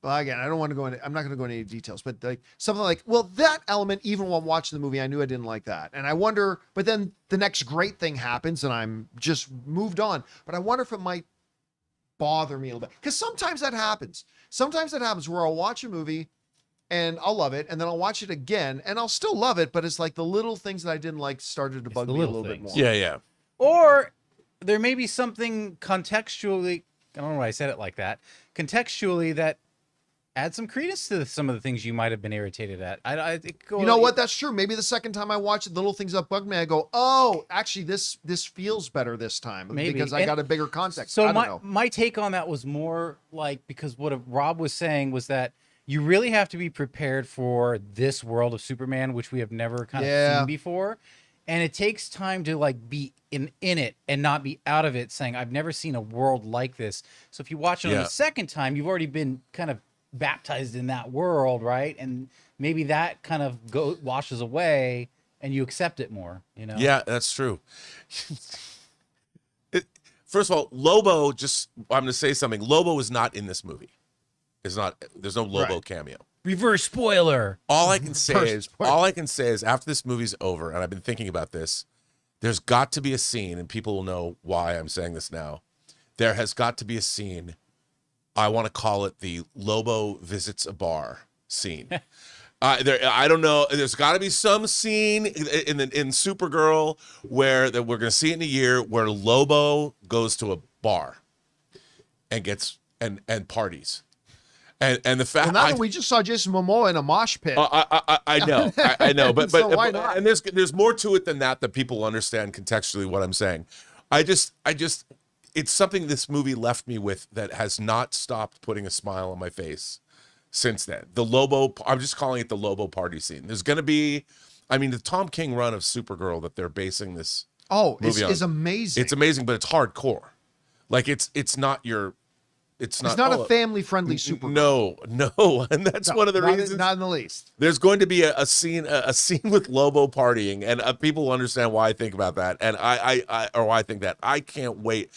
well, again, I don't want to go into. I'm not going to go into any details. But like something like, well, that element, even while watching the movie, I knew I didn't like that, and I wonder. But then the next great thing happens, and I'm just moved on. But I wonder if it might bother me a little bit, because sometimes that happens. Sometimes that happens where I'll watch a movie and I'll love it, and then I'll watch it again, and I'll still love it, but it's like the little things that I didn't like started to bug the me a little little bit more. things. Yeah. Or there may be something contextually, I don't know why I said it like that, contextually that adds some credence to some of the things you might have been irritated at. You know what? That's true. Maybe the second time I watch it, the little things that bug me, I go, oh, actually, this feels better this time. Maybe. Because I got a bigger context. So I don't know. my take on that was more like, because what Rob was saying was that you really have to be prepared for this world of Superman, which we have never kind of seen before. And it takes time to like be in it and not be out of it, saying, I've never seen a world like this. So if you watch it on the second time, you've already been kind of baptized in that world, right? And maybe that kind of washes away and you accept it more, you know? Yeah, that's true. First of all, Lobo, I'm going to say something. Lobo is not in this movie. There's no Lobo cameo. Reverse spoiler. All I can say is after this movie's over, and I've been thinking about this, there's got to be a scene, and people will know why I'm saying this now. There has got to be a scene. I want to call it the Lobo visits a bar scene. I don't know. There's got to be some scene in Supergirl where that we're going to see it in a year where Lobo goes to a bar and gets and parties, and the fact Well, now that we just saw Jason Momoa in a mosh pit. I know, I know, but So why not? And there's more to it than that people understand contextually what I'm saying. I just it's something this movie left me with that has not stopped putting a smile on my face since then. The Lobo, I'm just calling it the Lobo party scene. There's going to be, I mean, the Tom King run of Supergirl that they're basing this movie on is amazing. It's amazing, but it's hardcore. Like it's not a family-friendly Supergirl. No, and that's one of the reasons. Not in the least. There's going to be a scene with Lobo partying, and people will understand why I think about that, and why I think that. I can't wait.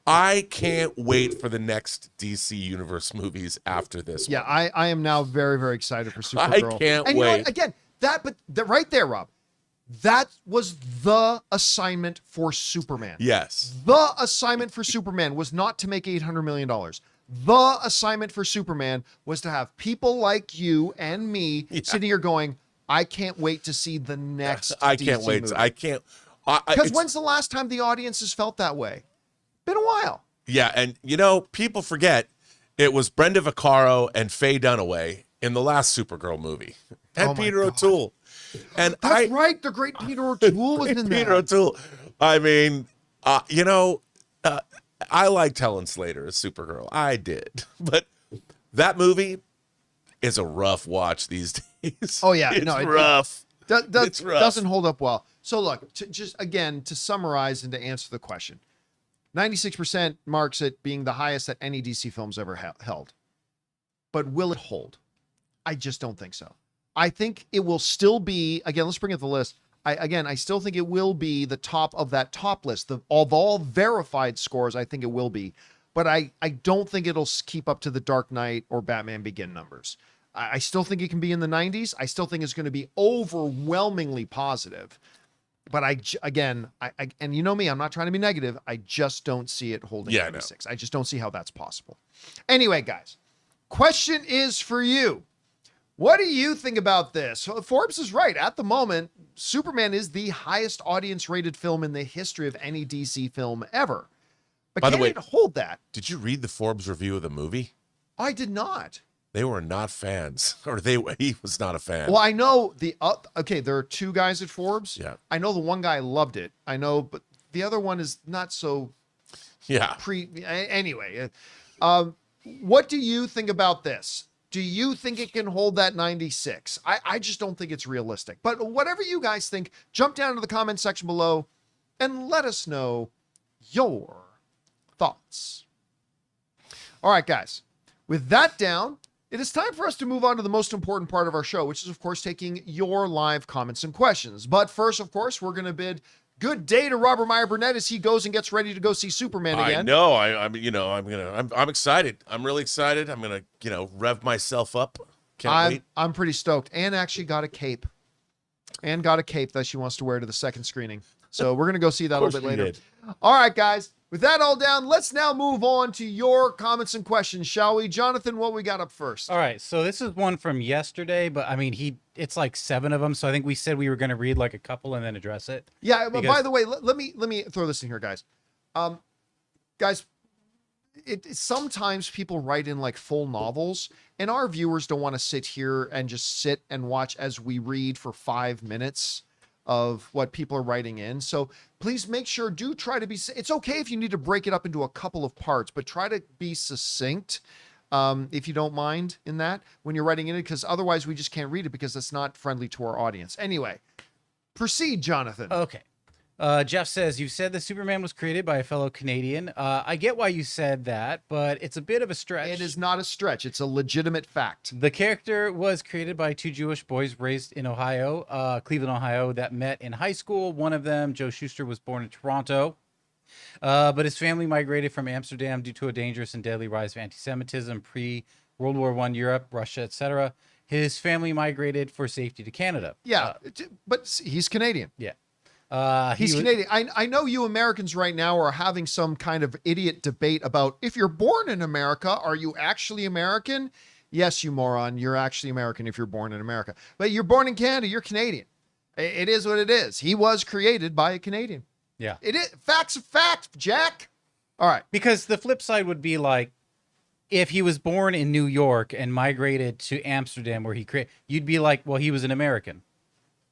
I can't wait for the next DC Universe movies after this. Yeah, one. I am now very, very excited for Supergirl. I can't and wait. You know what? Again, right there, Rob. That was the assignment for Superman. Yes. The assignment for Superman was not to make $800 million. The assignment for Superman was to have people like you and me sitting here going, I can't wait to see the next I DC can't wait. movie. I can't. Because when's the last time the audience has felt that way? Been a while. Yeah, and people forget it was Brenda Vaccaro and Faye Dunaway in the last Supergirl movie, and Peter O'Toole. And That's right. The great Peter O'Toole was in there. Peter O'Toole. I mean, I liked Helen Slater as Supergirl. I did, but that movie is a rough watch these days. Oh yeah, it's rough. It's rough. Doesn't hold up well. So look, to summarize and to answer the question, 96% marks it being the highest that any DC film's ever held. But will it hold? I just don't think so. I think it will still be, again, let's bring up the list. I still think it will be the top of that top list. Of all verified scores, I think it will be. But I don't think it'll keep up to the Dark Knight or Batman Begin numbers. I still think it can be in the 90s. I still think it's going to be overwhelmingly positive. But and you know me, I'm not trying to be negative. I just don't see it holding 96. I just don't see how that's possible. Anyway, guys, question is for you. What do you think about this? Forbes is right. At the moment, Superman is the highest audience rated film in the history of any DC film ever. But by the way, it hold that? Did you read the Forbes review of the movie? I did not. They were not fans, or he was not a fan. Well, I know there are two guys at Forbes. Yeah. I know the one guy loved it. I know, but the other one is not so. Yeah. Anyway, what do you think about this? Do you think it can hold that 96? I just don't think it's realistic. But whatever you guys think, jump down to the comment section below and let us know your thoughts. All right, guys. With that down, it is time for us to move on to the most important part of our show, which is, of course, taking your live comments and questions. But first, of course, we're going to bid good day to Robert Meyer Burnett as he goes and gets ready to go see Superman again. I know. I'm excited. I'm really excited. I'm gonna, rev myself up. Can't wait. I'm pretty stoked. Anne actually got a cape. Anne got a cape that she wants to wear to the second screening. So we're gonna go see that a little bit later. All right, guys. With that all down, let's now move on to your comments and questions, shall we? Jonathan, what we got up first? All right, so this is one from yesterday, but I mean, it's like 7 of them, so I think we said we were going to read like a couple and then address it. Yeah, but by the way, let me throw this in here, guys. Guys, sometimes people write in like full novels, and our viewers don't want to sit here and just sit and watch as we read for 5 minutes of what people are writing in. So please make sure, try to be, it's okay if you need to break it up into a couple of parts, but try to be succinct, if you don't mind in that when you're writing in it, because otherwise we just can't read it because it's not friendly to our audience. Anyway, proceed, Jonathan. Okay. Jeff says, you said the Superman was created by a fellow Canadian. I get why you said that, but it's a bit of a stretch. It is not a stretch. It's a legitimate fact. The character was created by 2 Jewish boys raised in Ohio, Cleveland, Ohio, that met in high school. One of them, Joe Shuster, was born in Toronto, but his family migrated from Amsterdam due to a dangerous and deadly rise of anti-Semitism, pre-World War I Europe, Russia, etc. His family migrated for safety to Canada. Yeah, but he's Canadian. Yeah. He's Canadian. I know you Americans right now are having some kind of idiot debate about if you're born in America, are you actually American? Yes, you moron. You're actually American if you're born in America. But you're born in Canada. You're Canadian. It is what it is. He was created by a Canadian. Yeah. It is. Fact's a fact, Jack. All right. Because the flip side would be like, if he was born in New York and migrated to Amsterdam where he created, you'd be like, well, he was an American.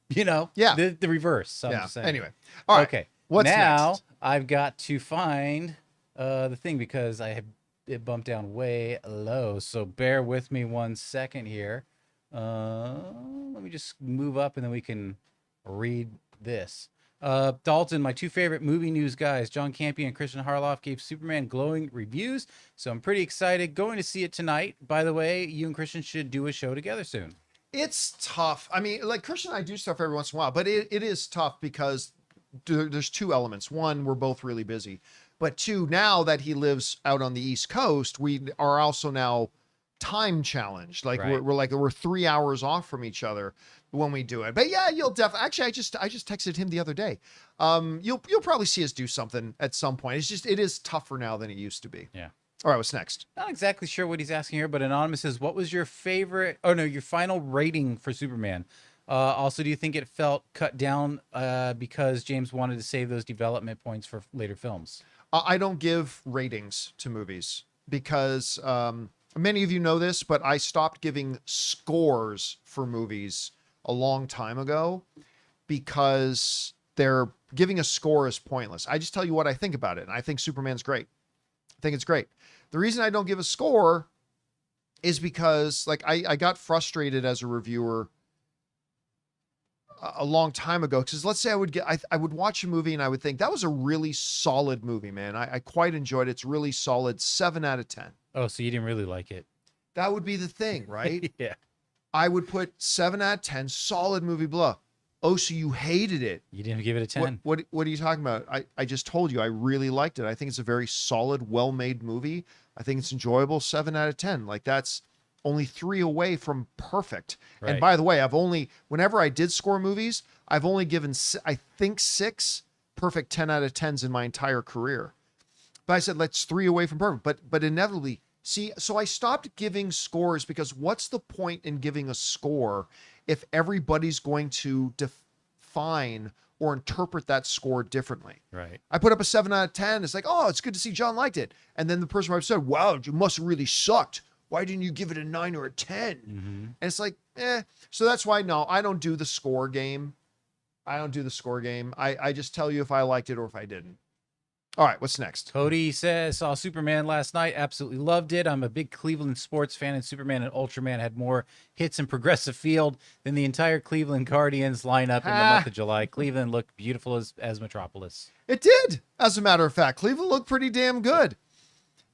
You know? Yeah. The reverse. So I'm Yeah. just saying. Anyway. All right. Okay. What's now next? I've got to find the thing because I have it bumped down way low. So bear with me 1 second here. Let me just move up and then we can read this. Dalton, my two favorite movie news guys, John Campea and Christian Harloff, gave Superman glowing reviews. So I'm pretty excited. Going to see it tonight. By the way, you and Christian should do a show together soon. It's tough. I mean, like Christian and I do stuff every once in a while, but it is tough because there's two elements. One, we're both really busy. But two, now that he lives out on the East Coast, we are also now time challenged. Like Right. we're 3 hours off from each other when we do it. But yeah, you'll definitely. Actually, I just texted him the other day. You'll probably see us do something at some point. It is tougher now than it used to be. Yeah. All right, what's next? Not exactly sure what he's asking here, but Anonymous says, what was your favorite, oh no, your final rating for Superman? Also, do you think it felt cut down because James wanted to save those development points for later films? I don't give ratings to movies because many of you know this, but I stopped giving scores for movies a long time ago because they're giving a score is pointless. I just tell you what I think about it, and I think Superman's great. I think it's great. The reason I don't give a score is because like I got frustrated as a reviewer a long time ago because let's say I would watch a movie and I would think that was a really solid movie, man. I quite enjoyed it. It's really solid, 7 out of 10. Oh, so you didn't really like it? That would be the thing, right? Yeah. I would put 7 out of 10, solid movie, blah. Oh, so you hated it? You didn't give it a 10? What are you talking about? I just told you I really liked it. I think it's a very solid, well-made movie. I think it's enjoyable, 7 out of 10. Like that's only 3 away from perfect. Right. And by the way, whenever I did score movies, I've only given, I think 6 perfect 10 out of 10s in my entire career. But I said, let's 3 away from perfect. But inevitably, see, so I stopped giving scores because what's the point in giving a score if everybody's going to define or interpret that score differently? Right. I put up a 7 out of 10. It's like, oh, it's good to see John liked it. And then the person might have said, wow, you must have really sucked. Why didn't you give it a 9 or a 10? Mm-hmm. And it's like, So that's why, no, I don't do the score game. I just tell you if I liked it or if I didn't. All right, what's next? Cody says, saw Superman last night. Absolutely loved it. I'm a big Cleveland sports fan, and Superman and Ultraman had more hits in Progressive Field than the entire Cleveland Guardians lineup in the month of July. Cleveland looked beautiful as Metropolis. It did, as a matter of fact. Cleveland looked pretty damn good.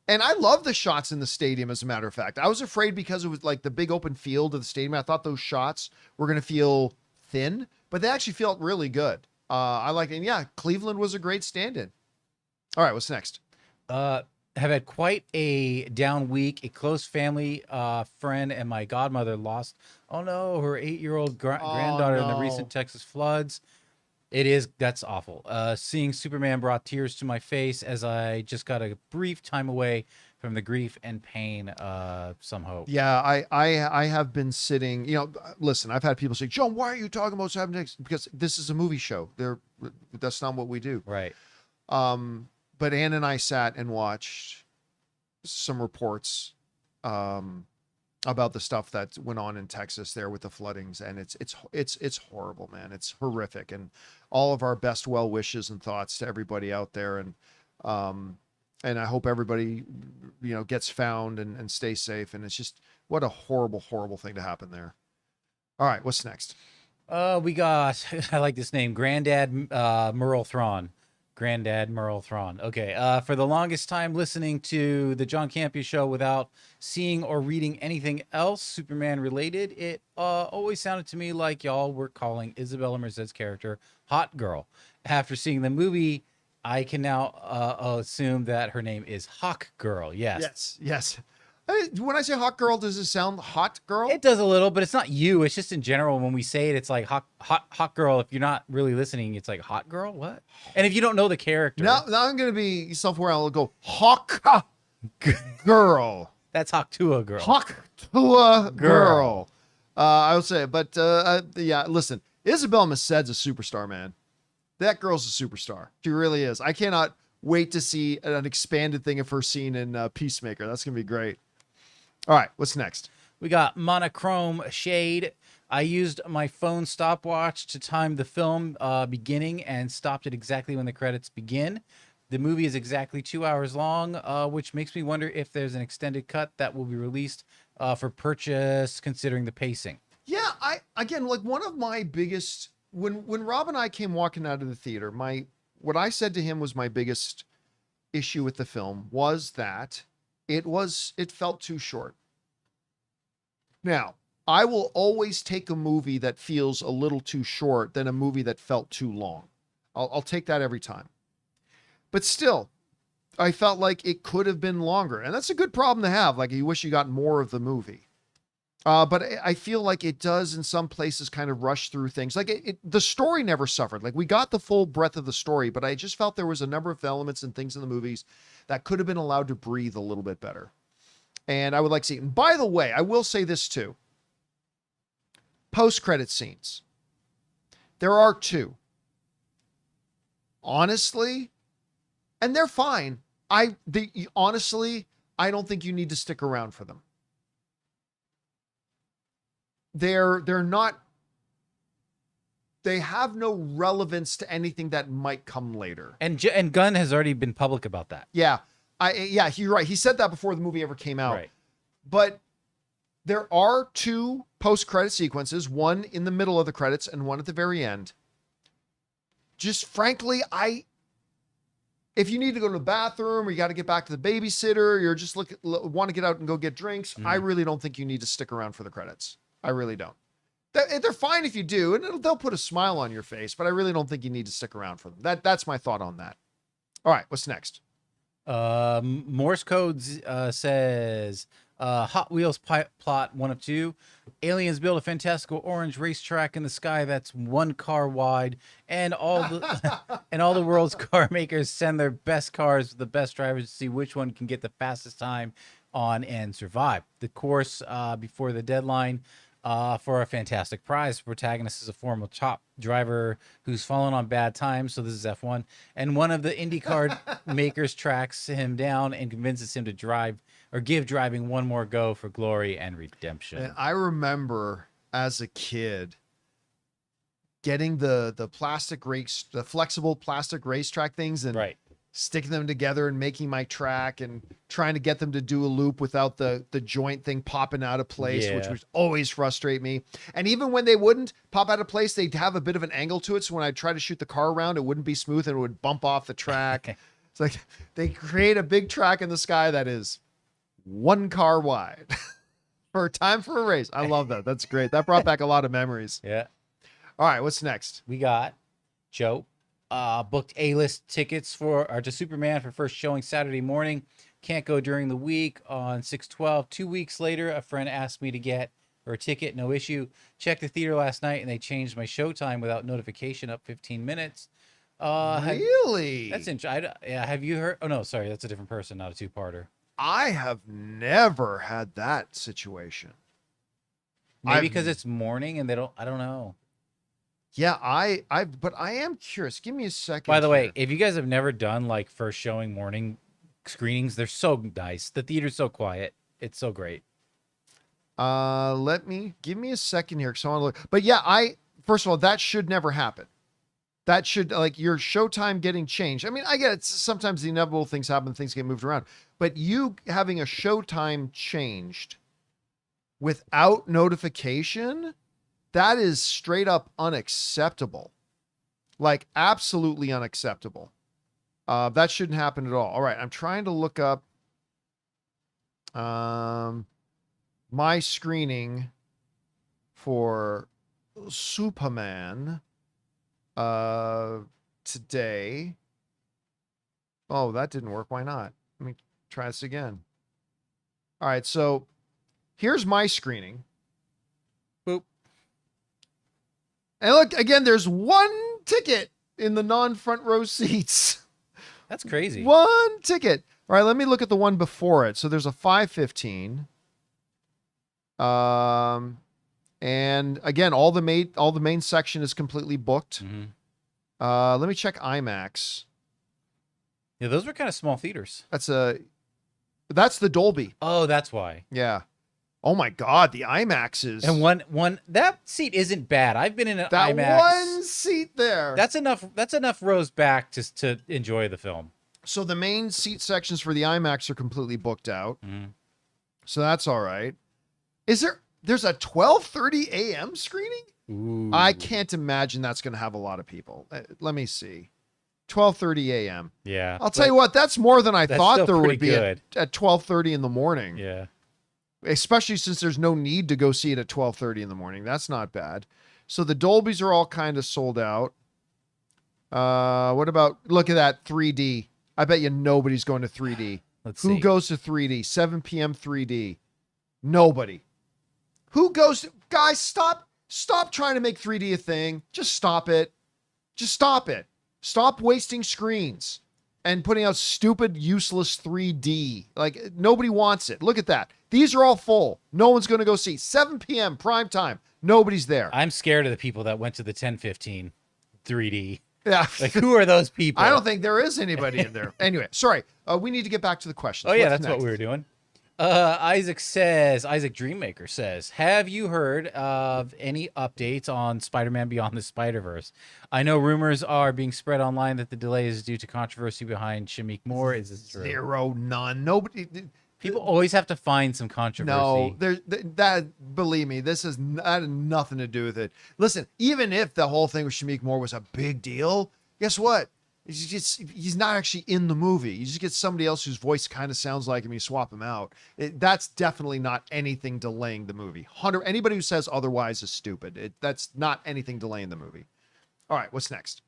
And I love the shots in the stadium, as a matter of fact. I was afraid because it was like the big open field of the stadium. I thought those shots were going to feel thin, but they actually felt really good. I like it. And yeah, Cleveland was a great stand-in. All right, what's next? Have had quite a down week. A close family friend and my godmother lost, oh no, her 8-year-old granddaughter in the recent Texas floods. That's awful. Seeing Superman brought tears to my face as I just got a brief time away from the grief and pain. Some hope. Yeah, I have been sitting, listen, I've had people say, John, why are you talking about what's happening next? Because this is a movie show. That's not what we do. Right. But Ann and I sat and watched some reports about the stuff that went on in Texas there with the floodings, and it's horrible, man. It's horrific, and all of our best well wishes and thoughts to everybody out there, and I hope everybody gets found and stays safe. And it's just what a horrible thing to happen there. All right, what's next? We got I like this name, Granddad Merle Thrawn. Granddad Merle Thrawn. Okay. For the longest time listening to the John Campea Show without seeing or reading anything else Superman related, it always sounded to me like y'all were calling Isabella Merced's character Hot Girl. After seeing the movie, I can now assume that her name is Hawk Girl. Yes. Yes. When I say hot girl, does it sound hot girl? It does a little, but it's not you. It's just in general. When we say it, it's like hot girl. If you're not really listening, it's like hot girl. What? And if you don't know the character, Now I'm going to be self-aware. I'll go hawk girl. That's Hawktua girl. Hawktua girl. I would say, but yeah, listen, Isabel Merced's a superstar, man. That girl's a superstar. She really is. I cannot wait to see an expanded thing of her scene in Peacemaker. That's going to be great. All right, what's next? We got Monochrome Shade. I used my phone stopwatch to time the film beginning and stopped it exactly when the credits begin. The movie is exactly 2 hours long, which makes me wonder if there's an extended cut that will be released for purchase, considering the pacing. Yeah, like one of my biggest when Rob and I came walking out of the theater, what I said to him was my biggest issue with the film was that it felt too short. Now, I will always take a movie that feels a little too short than a movie that felt too long. I'll take that every time. But still, I felt like it could have been longer. And that's a good problem to have. Like, you wish you got more of the movie. But I feel like it does in some places kind of rush through things. Like the story never suffered. Like, we got the full breadth of the story, but I just felt there was a number of elements and things in the movies that could have been allowed to breathe a little bit better. And I would like to see it. And by the way, I will say this too. Post-credit scenes. There are two. Honestly, and they're fine. Honestly, I don't think you need to stick around for them. They're not, they have no relevance to anything that might come later. And Gunn has already been public about that. Yeah. You're right. He said that before the movie ever came out. Right. But there are two post-credit sequences, one in the middle of the credits and one at the very end. Just frankly, if you need to go to the bathroom or you got to get back to the babysitter, or you're just want to get out and go get drinks, I really don't think you need to stick around for the credits. I really don't. They're fine if you do, and they'll put a smile on your face, but I really don't think you need to stick around for them. That's my thought on that. All right, what's next? Morse code says Hot Wheels plot 1 of 2. Aliens build a fantastical orange racetrack in the sky that's 1 car wide, and all the world's car makers send their best cars with the best drivers to see which one can get the fastest time on and survive. The course before the deadline for a fantastic prize. The protagonist is a former top driver who's fallen on bad times, so this is F1, and one of the IndyCar makers tracks him down and convinces him to give driving one more go for glory and redemption. And I remember as a kid getting the flexible plastic racetrack things and sticking them together and making my track and trying to get them to do a loop without the joint thing popping out of place, which would always frustrate me. And even when they wouldn't pop out of place, they'd have a bit of an angle to it. So when I try to shoot the car around, it wouldn't be smooth and it would bump off the track. It's like they create a big track in the sky that is 1 car wide for time for a race. I love that. That's great. That brought back a lot of memories. Yeah. All right. What's next? We got Joe. Booked A-list tickets to Superman for first showing Saturday morning. Can't go during the week on 6/12. 2 weeks later, a friend asked me to get her a ticket. No issue. Checked the theater last night, and they changed my showtime without notification up 15 minutes. Really? That's interesting. Yeah, have you heard? Oh, no, sorry. That's a different person, not a two-parter. I have never had that situation. Maybe because it's morning and I don't know. Yeah, but I am curious. Give me a second. By the way, if you guys have never done like first showing morning screenings, they're so nice. The theater's so quiet. It's so great. Give me a second here. So I want to look. But yeah, first of all, that should never happen. That should, like, your showtime getting changed. I mean, I get it. Sometimes the inevitable things happen, things get moved around. But you having a showtime changed without notification, that is straight up unacceptable. Like, absolutely unacceptable. That shouldn't happen at all. All right, I'm trying to look up my screening for Superman today. Oh, that didn't work. Why not? Let me try this again. All right, so here's my screening. Boop. And look, again, there's 1 ticket in the non-front row seats. That's crazy. 1 ticket. All right, let me look at the one before it. So there's a 5:15. And again, all the main section is completely booked. Mm-hmm. Let me check IMAX. Yeah, those were kind of small theaters. That's the Dolby. Oh, that's why. Yeah. Oh my God, the IMAX is. And one that seat isn't bad. I've been in an that IMAX. one seat there. That's enough rows back to enjoy the film. So the main seat sections for the IMAX are completely booked out. Mm-hmm. So that's all right. There's a 12:30 a.m. screening? Ooh. I can't imagine that's going to have a lot of people. Let me see. 12:30 a.m. Yeah. I'll tell you what, that's more than I that's thought still there would pretty be good. at 12:30 in the morning. Yeah. Especially since there's no need to go see it at 12:30 in the morning. That's not bad. So the Dolbys are all kind of sold out. What about, look at that 3D. I bet you nobody's going to 3D. Who goes to 3D? 7 p.m. 3D. Nobody. Who goes to, guys, stop trying to make 3D a thing. Just stop it. Just stop it. Stop wasting screens and putting out stupid, useless 3D. Like, nobody wants it. Look at that. These are all full. No one's going to go see. 7 p.m. prime time. Nobody's there. I'm scared of the people that went to the 1015 3D. Yeah. Like, who are those people? I don't think there is anybody in there. Anyway, sorry. We need to get back to the questions. Oh, yeah, What's that's next? what we were doing. Isaac Dreammaker says, have you heard of any updates on Spider-Man Beyond the Spider-Verse? I know rumors are being spread online that the delay is due to controversy behind Shamik Moore. Is this true? Zero, none. Nobody. People always have to find some controversy. No, that believe me, that had nothing to do with it. Listen, even if the whole thing with Shamik Moore was a big deal, guess what? He's not actually in the movie. You just get somebody else whose voice kind of sounds like him. You swap him out. That's definitely not anything delaying the movie. Anybody who says otherwise is stupid. That's not anything delaying the movie. All right, what's next?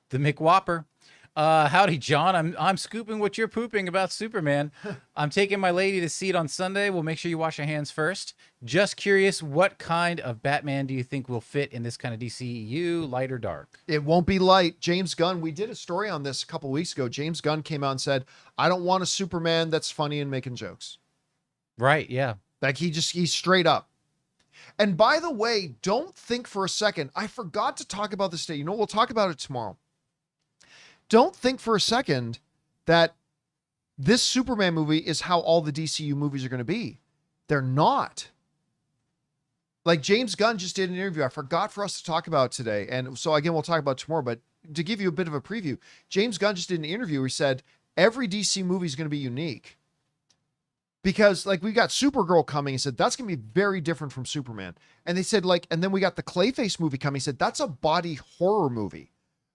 The McWhopper. Howdy, John. I'm scooping what you're pooping about Superman. I'm taking my lady to see it on Sunday. We'll make sure you wash your hands first. Just curious, what kind of Batman do you think will fit in this kind of DCEU, light or dark? It won't be light. James Gunn, we did a story on this a couple weeks ago. James Gunn came out and said, I don't want a Superman that's funny and making jokes. Right, yeah. Like he's straight up. And by the way, don't think for a second, I forgot to talk about this today. You know, we'll talk about it tomorrow. Don't think for a second that this Superman movie is how all the DCU movies are going to be. They're not. Like James Gunn just did an interview I forgot for us to talk about today. And so again, we'll talk about it tomorrow, but to give you a bit of a preview, James Gunn just did an interview where he said every DC movie is going to be unique. Because like we got Supergirl coming, he said that's going to be very different from Superman. And they said like, and then we got the Clayface movie coming. He said that's a body horror movie.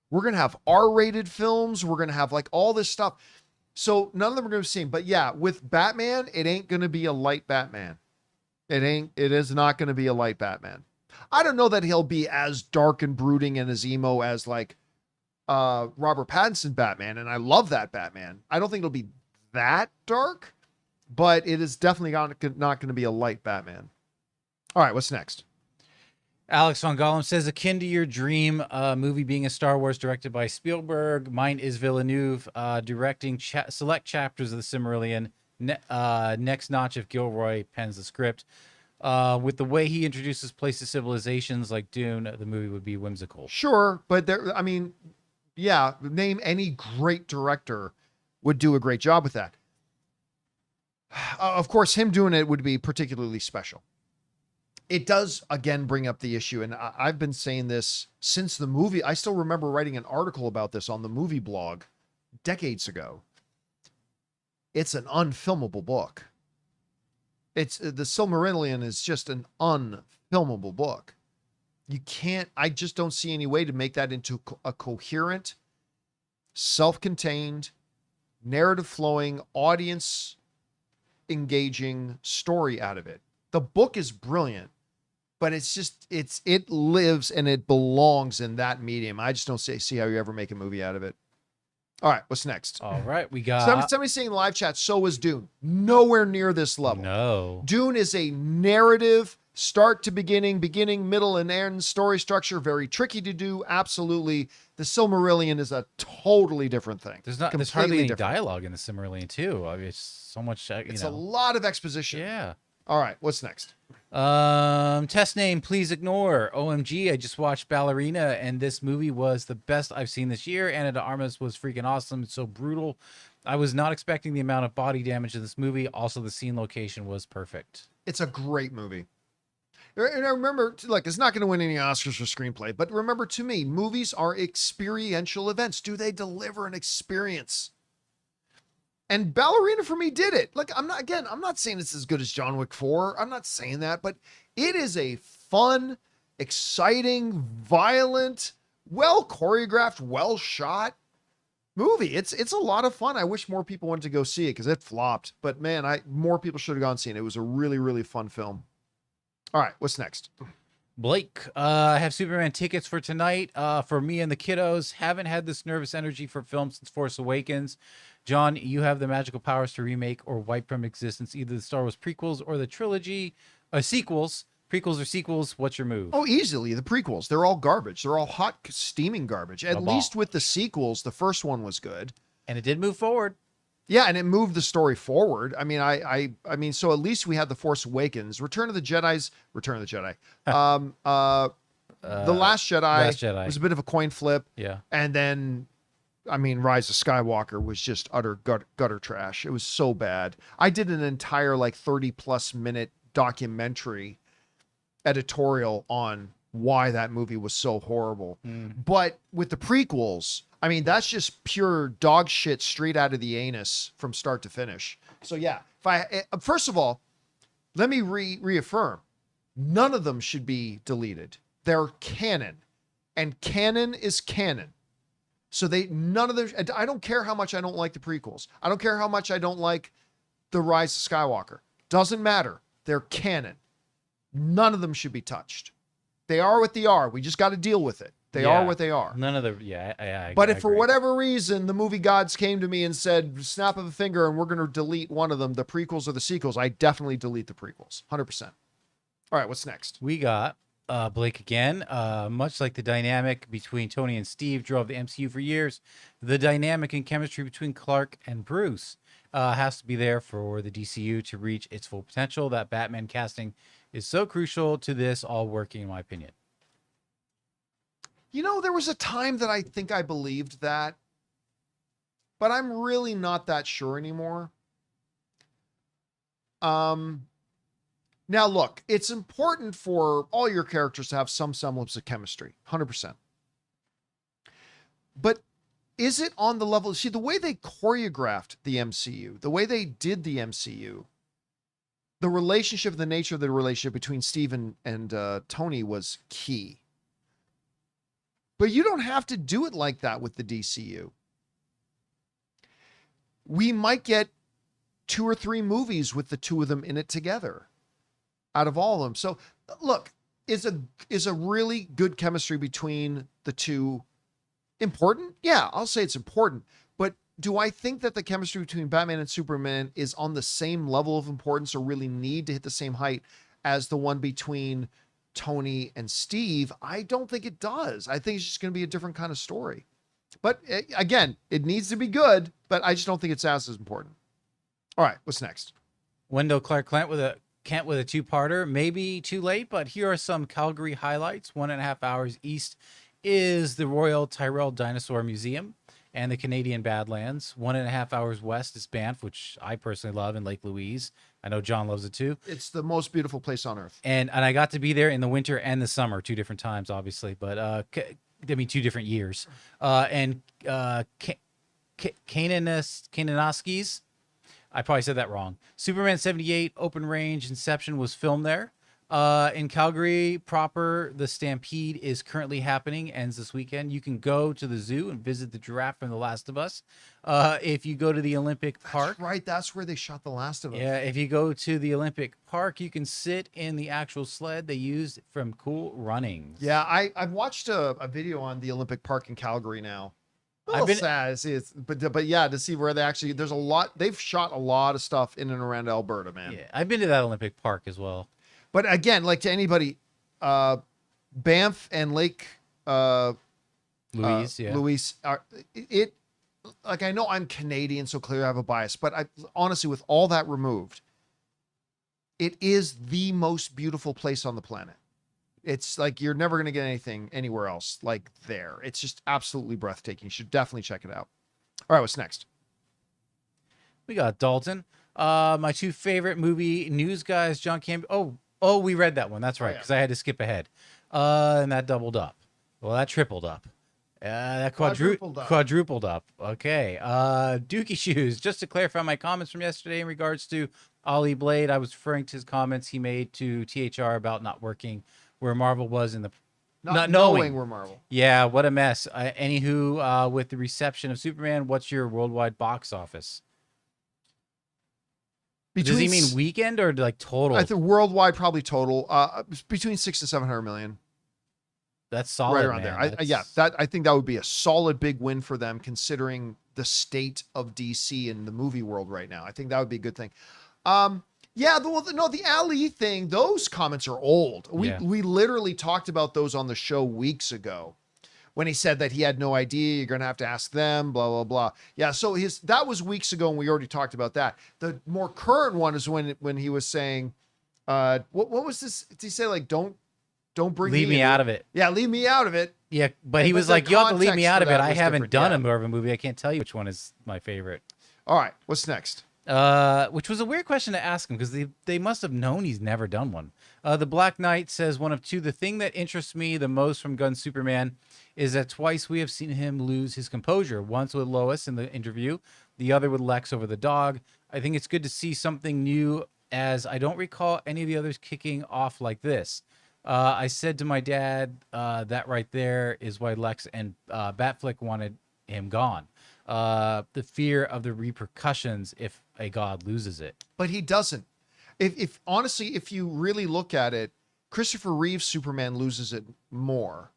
We're going to have R-rated films. We're going to have like all this stuff. So none of them are going to be the same. But yeah, with Batman, it ain't going to be a light Batman. It is not going to be a light Batman. I don't know that he'll be as dark and brooding and as emo as like Robert Pattinson Batman. And I love that Batman. I don't think it'll be that dark, but it is definitely not going to be a light Batman. All right, what's next? Alex Von Gollum says, akin to your dream movie being a Star Wars directed by Spielberg, mine is Villeneuve directing select chapters of the Silmarillion. Next notch if Gilroy pens the script. With the way he introduces places, civilizations like Dune, the movie would be whimsical. Sure, but name any great director would do a great job with that. Of course, him doing it would be particularly special. It does, again, bring up the issue, and I've been saying this since the movie. I still remember writing an article about this on the movie blog decades ago. It's an unfilmable book. The Silmarillion is just an unfilmable book. I just don't see any way to make that into a coherent, self-contained, narrative flowing, audience engaging story out of it. The book is brilliant, but it lives and it belongs in that medium. I just don't see how you ever make a movie out of it. All right, what's next? All right, we got somebody saying in live chat, so was Dune. Nowhere near this level. No. Dune is a narrative start to beginning, middle, and end story structure, very tricky to do. Absolutely. The Silmarillion is a totally different thing. There's Completely hardly any different. dialogue in the Silmarillion too. I mean, it's so much. It's a lot of exposition. Yeah. All right, what's next? Test name, please ignore. OMG, I just watched Ballerina, and this movie was the best I've seen this year. Ana de Armas was freaking awesome. It's so brutal. I was not expecting the amount of body damage in this movie. Also, the scene location was perfect. It's a great movie. And I remember, look, it's not going to win any Oscars for screenplay, but remember, to me, movies are experiential events. Do they deliver an experience? And Ballerina for me did it. Look, I'm not saying it's as good as John Wick 4. I'm not saying that, but it is a fun, exciting, violent, well choreographed, well shot movie. It's a lot of fun. I wish more people went to go see it because it flopped. But man, more people should have gone seen it. It was a really, really fun film. All right, what's next? Blake, I have Superman tickets for tonight. For me and the kiddos, haven't had this nervous energy for film since Force Awakens. John, you have the magical powers to remake or wipe from existence either the Star Wars prequels or the trilogy, sequels. Prequels or sequels, what's your move? Oh, easily. The prequels. They're all garbage. They're all hot, steaming garbage. At least with the sequels, the first one was good. And it did move forward. Yeah, and it moved the story forward. I mean, so at least we had The Force Awakens. Return of the Jedi. The Last Jedi was a bit of a coin flip. Yeah. And then, I mean, Rise of Skywalker was just utter gutter trash. It was so bad. I did an entire 30+ minute documentary editorial on why that movie was so horrible. But with the prequels, I mean, that's just pure dog shit straight out of the anus from start to finish. So yeah, first of all, let me reaffirm, none of them should be deleted. They're canon, and canon is canon. So none of them, I don't care how much I don't like the prequels. I don't care how much I don't like the Rise of Skywalker. Doesn't matter. They're canon. None of them should be touched. They are what they are. We just got to deal with it. They are what they are. None of the, But if for whatever reason the movie gods came to me and said, snap of a finger and we're going to delete one of them, the prequels or the sequels, I definitely delete the prequels. 100%. All right, what's next? We got Blake again. Much like the dynamic between Tony and Steve drove the MCU for years, the dynamic and chemistry between Clark and Bruce has to be there for the DCU to reach its full potential. That Batman casting is so crucial to this all working, in my opinion. You know, there was a time that I think I believed that, but I'm really not that sure anymore. Now, look, it's important for all your characters to have some semblance of chemistry, 100%. But is it on the level? See, the way they choreographed the MCU, the way they did the MCU, the relationship, the nature of the relationship between Steve and Tony was key. But you don't have to do it like that with the DCU. We might get 2 or 3 movies with the two of them in it together out of all of them. So look, is a really good chemistry between the two important? Yeah, I'll say it's important. But do I think that the chemistry between Batman and Superman is on the same level of importance or really need to hit the same height as the one between Tony and Steve? I don't think it does. I think it's just going to be a different kind of story. But again, it needs to be good, but I just don't think it's as important. All right, what's next? Wendell Clark Kent with a 2-parter. Maybe too late, but here are some Calgary highlights. 1.5 hours east is the Royal Tyrrell Dinosaur Museum and the Canadian Badlands. 1.5 hours west is Banff, which I personally love, in Lake Louise. I know John loves it too. It's the most beautiful place on earth. And I got to be there in the winter and the summer, 2 different times, obviously, but 2 different years. And Kananaskis, I probably said that wrong. Superman 78 Open Range Inception was filmed there. In Calgary proper, the Stampede is currently happening, ends this weekend. You can go to the zoo and visit the giraffe from The Last of Us. If you go to the Olympic Park. That's right, that's where they shot The Last of Us. Yeah, if you go to the Olympic Park, you can sit in the actual sled they used from Cool Runnings. Yeah, I've watched a video on the Olympic Park in Calgary now. Sad, but yeah, to see where there's a lot. They've shot a lot of stuff in and around Alberta, man. Yeah, I've been to that Olympic Park as well. But again, like to anybody, Banff and Lake Louise are it. Like I know I'm Canadian, so clearly I have a bias. But I honestly, with all that removed, it is the most beautiful place on the planet. It's like you're never going to get anything anywhere else like there. It's just absolutely breathtaking. You should definitely check it out. All right, what's next? We got Dalton. My 2 favorite movie news guys, John Campea. Oh, we read that one. That's right, because I had to skip ahead. And that doubled up. Well, that tripled up. That quadrupled up. Okay. Dookie Shoes. Just to clarify my comments from yesterday in regards to Ollie Blade, I was referring to his comments he made to THR about not working where Marvel was in the not knowing where Marvel. Yeah, what a mess. Anywho, with the reception of Superman, what's your worldwide box office? Does he mean weekend or like total? I think worldwide, probably total. Between 600 and 700 million. That's solid, right around man. there. I think that would be a solid big win for them, considering the state of DC and the movie world right now. I think that would be a good thing. The Ali thing, those comments are old. We literally talked about those on the show weeks ago when he said that he had no idea. You're going to have to ask them, blah, blah, blah. Yeah. So that was weeks ago. And we already talked about that. The more current one is when he was saying, what was this? Did he say like, don't bring leave me out of it. Yeah. Leave me out of it. Yeah. But he was like, you have to leave me out of it. I haven't done a Marvel movie. I can't tell you which one is my favorite. All right. What's next? Which was a weird question to ask him because they must have known he's never done one. The Black Knight says one of 2. The thing that interests me the most from Gunn Superman is that twice we have seen him lose his composure. Once with Lois in the interview, the other with Lex over the dog. I think it's good to see something new, as I don't recall any of the others kicking off like this. I said to my dad, that right there is why Lex and Batflick wanted him gone. The fear of the repercussions if a god loses it. But he doesn't. If honestly, if you really look at it, Christopher Reeve's Superman loses it more.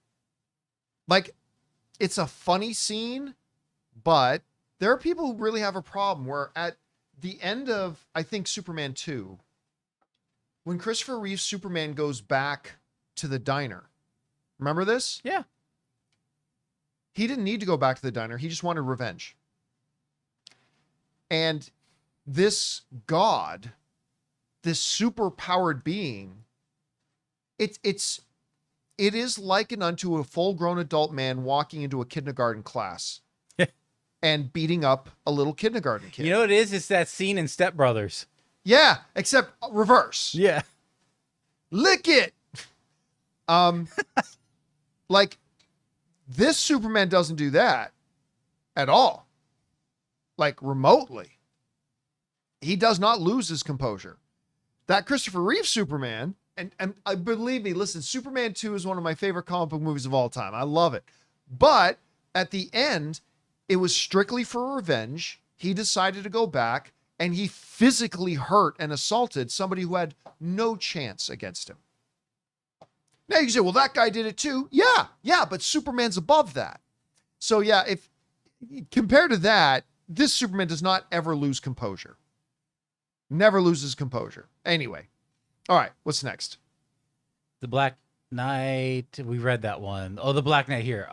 Like, it's a funny scene, but there are people who really have a problem where at the end of, I think, Superman 2, when Christopher Reeve's Superman goes back to the diner. Remember this? Yeah. He didn't need to go back to the diner. He just wanted revenge. And this god, this super powered being, it is likened unto a full-grown adult man walking into a kindergarten class and beating up a little kindergarten kid. You know what it is? It's that scene in Step Brothers. Yeah, except reverse. Yeah. Lick it. Like, this Superman doesn't do that at all. Like, remotely. He does not lose his composure. That Christopher Reeve Superman, and I believe me, listen, Superman 2 is one of my favorite comic book movies of all time. I love it. But at the end, it was strictly for revenge. He decided to go back, and he physically hurt and assaulted somebody who had no chance against him. Now you say, well, that guy did it too. Yeah, but Superman's above that. So yeah, if compared to that, this Superman does not ever lose composure. Never loses composure. Anyway. All right, what's next? The Black Knight. We read that one. Oh, the Black Knight here.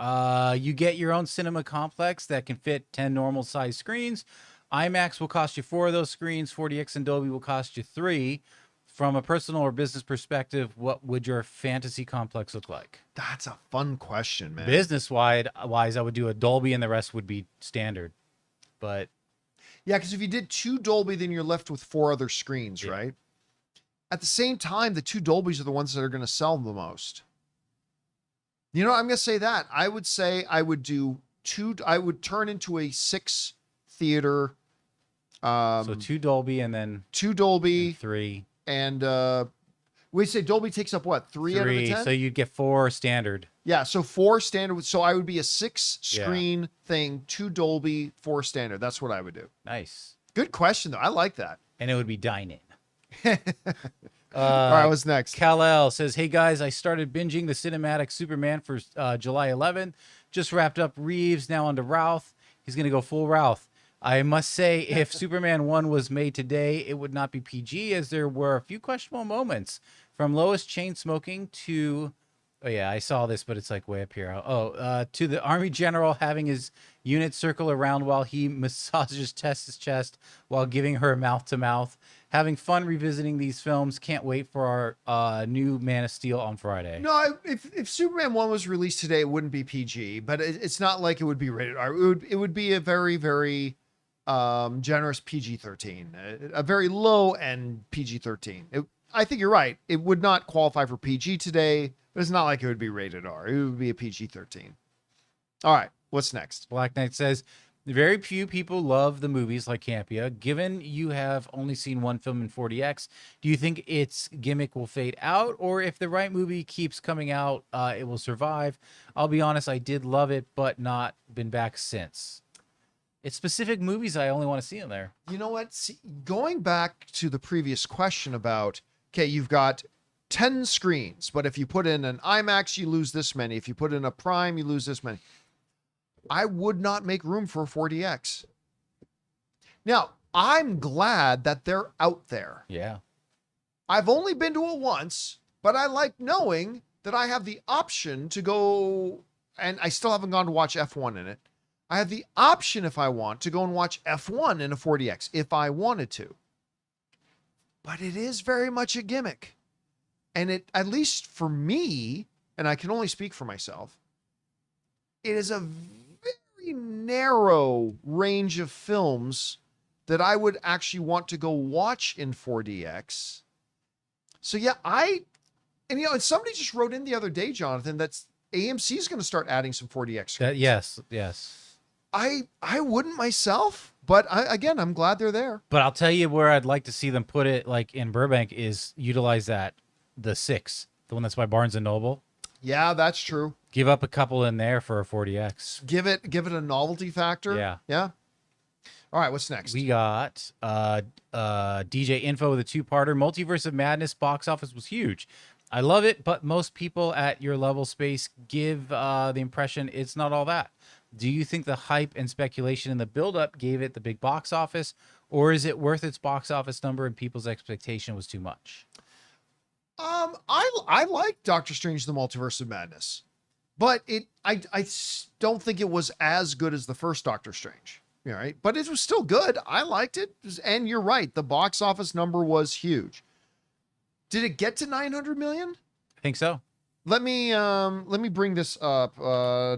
You get your own cinema complex that can fit 10 normal size screens. IMAX will cost you 4 of those screens. 40X and Dolby will cost you 3. From a personal or business perspective, what would your fantasy complex look like? That's a fun question, man. Business-wise, I would do a Dolby and the rest would be standard. But yeah, because if you did 2 Dolby, then you're left with 4 other screens, right? At the same time, the 2 Dolbys are the ones that are going to sell the most. You know, I'm going to say that. I would say I would do 2. I would turn into a 6 theater. So 2 Dolby and then 2 Dolby. And 3. And we say Dolby takes up what? 3 out of the 10? So you'd get 4 standard. Yeah, so 4 standard. So I would be a 6 screen thing, 2 Dolby, 4 standard. That's what I would do. Nice. Good question, though. I like that. And it would be dine-in. All right, what's next? Kal-El says, hey guys, I started binging the cinematic Superman for July 11th. Just wrapped up Reeves, now on to Routh. He's going to go full Routh. I must say, if Superman 1 was made today, it would not be PG, as there were a few questionable moments. From lowest chain smoking to, oh yeah, I saw this, but it's like way up here. To the army general having his unit circle around while he massages Tess's chest while giving her mouth to mouth. Having fun revisiting these films. Can't wait for our new Man of Steel on Friday. No, if Superman 1 was released today, it wouldn't be PG, but it's not like it would be rated R. It would be a very, very generous PG-13, a very low end PG-13. I think you're right. It would not qualify for PG today, but it's not like it would be rated R. It would be a PG-13. All right, what's next? Black Knight says, very few people love the movies like Campea. Given you have only seen one film in 40X, do you think its gimmick will fade out? Or if the right movie keeps coming out, it will survive? I'll be honest, I did love it, but not been back since. It's specific movies I only want to see in there. You know what? See, going back to the previous question about, okay, you've got 10 screens, but if you put in an IMAX, you lose this many. If you put in a Prime, you lose this many. I would not make room for a 40X. Now, I'm glad that they're out there. Yeah. I've only been to it once, but I like knowing that I have the option to go, and I still haven't gone to watch F1 in it. I have the option, if I want, to go and watch F1 in a 40X, if I wanted to. But it is very much a gimmick. And it, at least for me, and I can only speak for myself, it is a very narrow range of films that I would actually want to go watch in 4DX. So yeah, and somebody just wrote in the other day, Jonathan, that's AMC is going to start adding some 4DX screens. Yes. I wouldn't myself, but I'm glad they're there. But I'll tell you where I'd like to see them put it, like in Burbank, is utilize the 6, the one that's by Barnes and Noble. Yeah, that's true. Give up a couple in there for a 40X. Give it a novelty factor. Yeah. All right, what's next? We got DJ Info with a 2-parter. Multiverse of Madness box office was huge. I love it, but most people at your level space give the impression it's not all that. Do you think the hype and speculation in the build-up gave it the big box office, or is it worth its box office number and people's expectation was too much? I like Doctor Strange: The Multiverse of Madness, but I don't think it was as good as the first Doctor Strange. All right, but it was still good. I liked it, and you're right. The box office number was huge. Did it get to 900 million? I think so. Let me bring this up.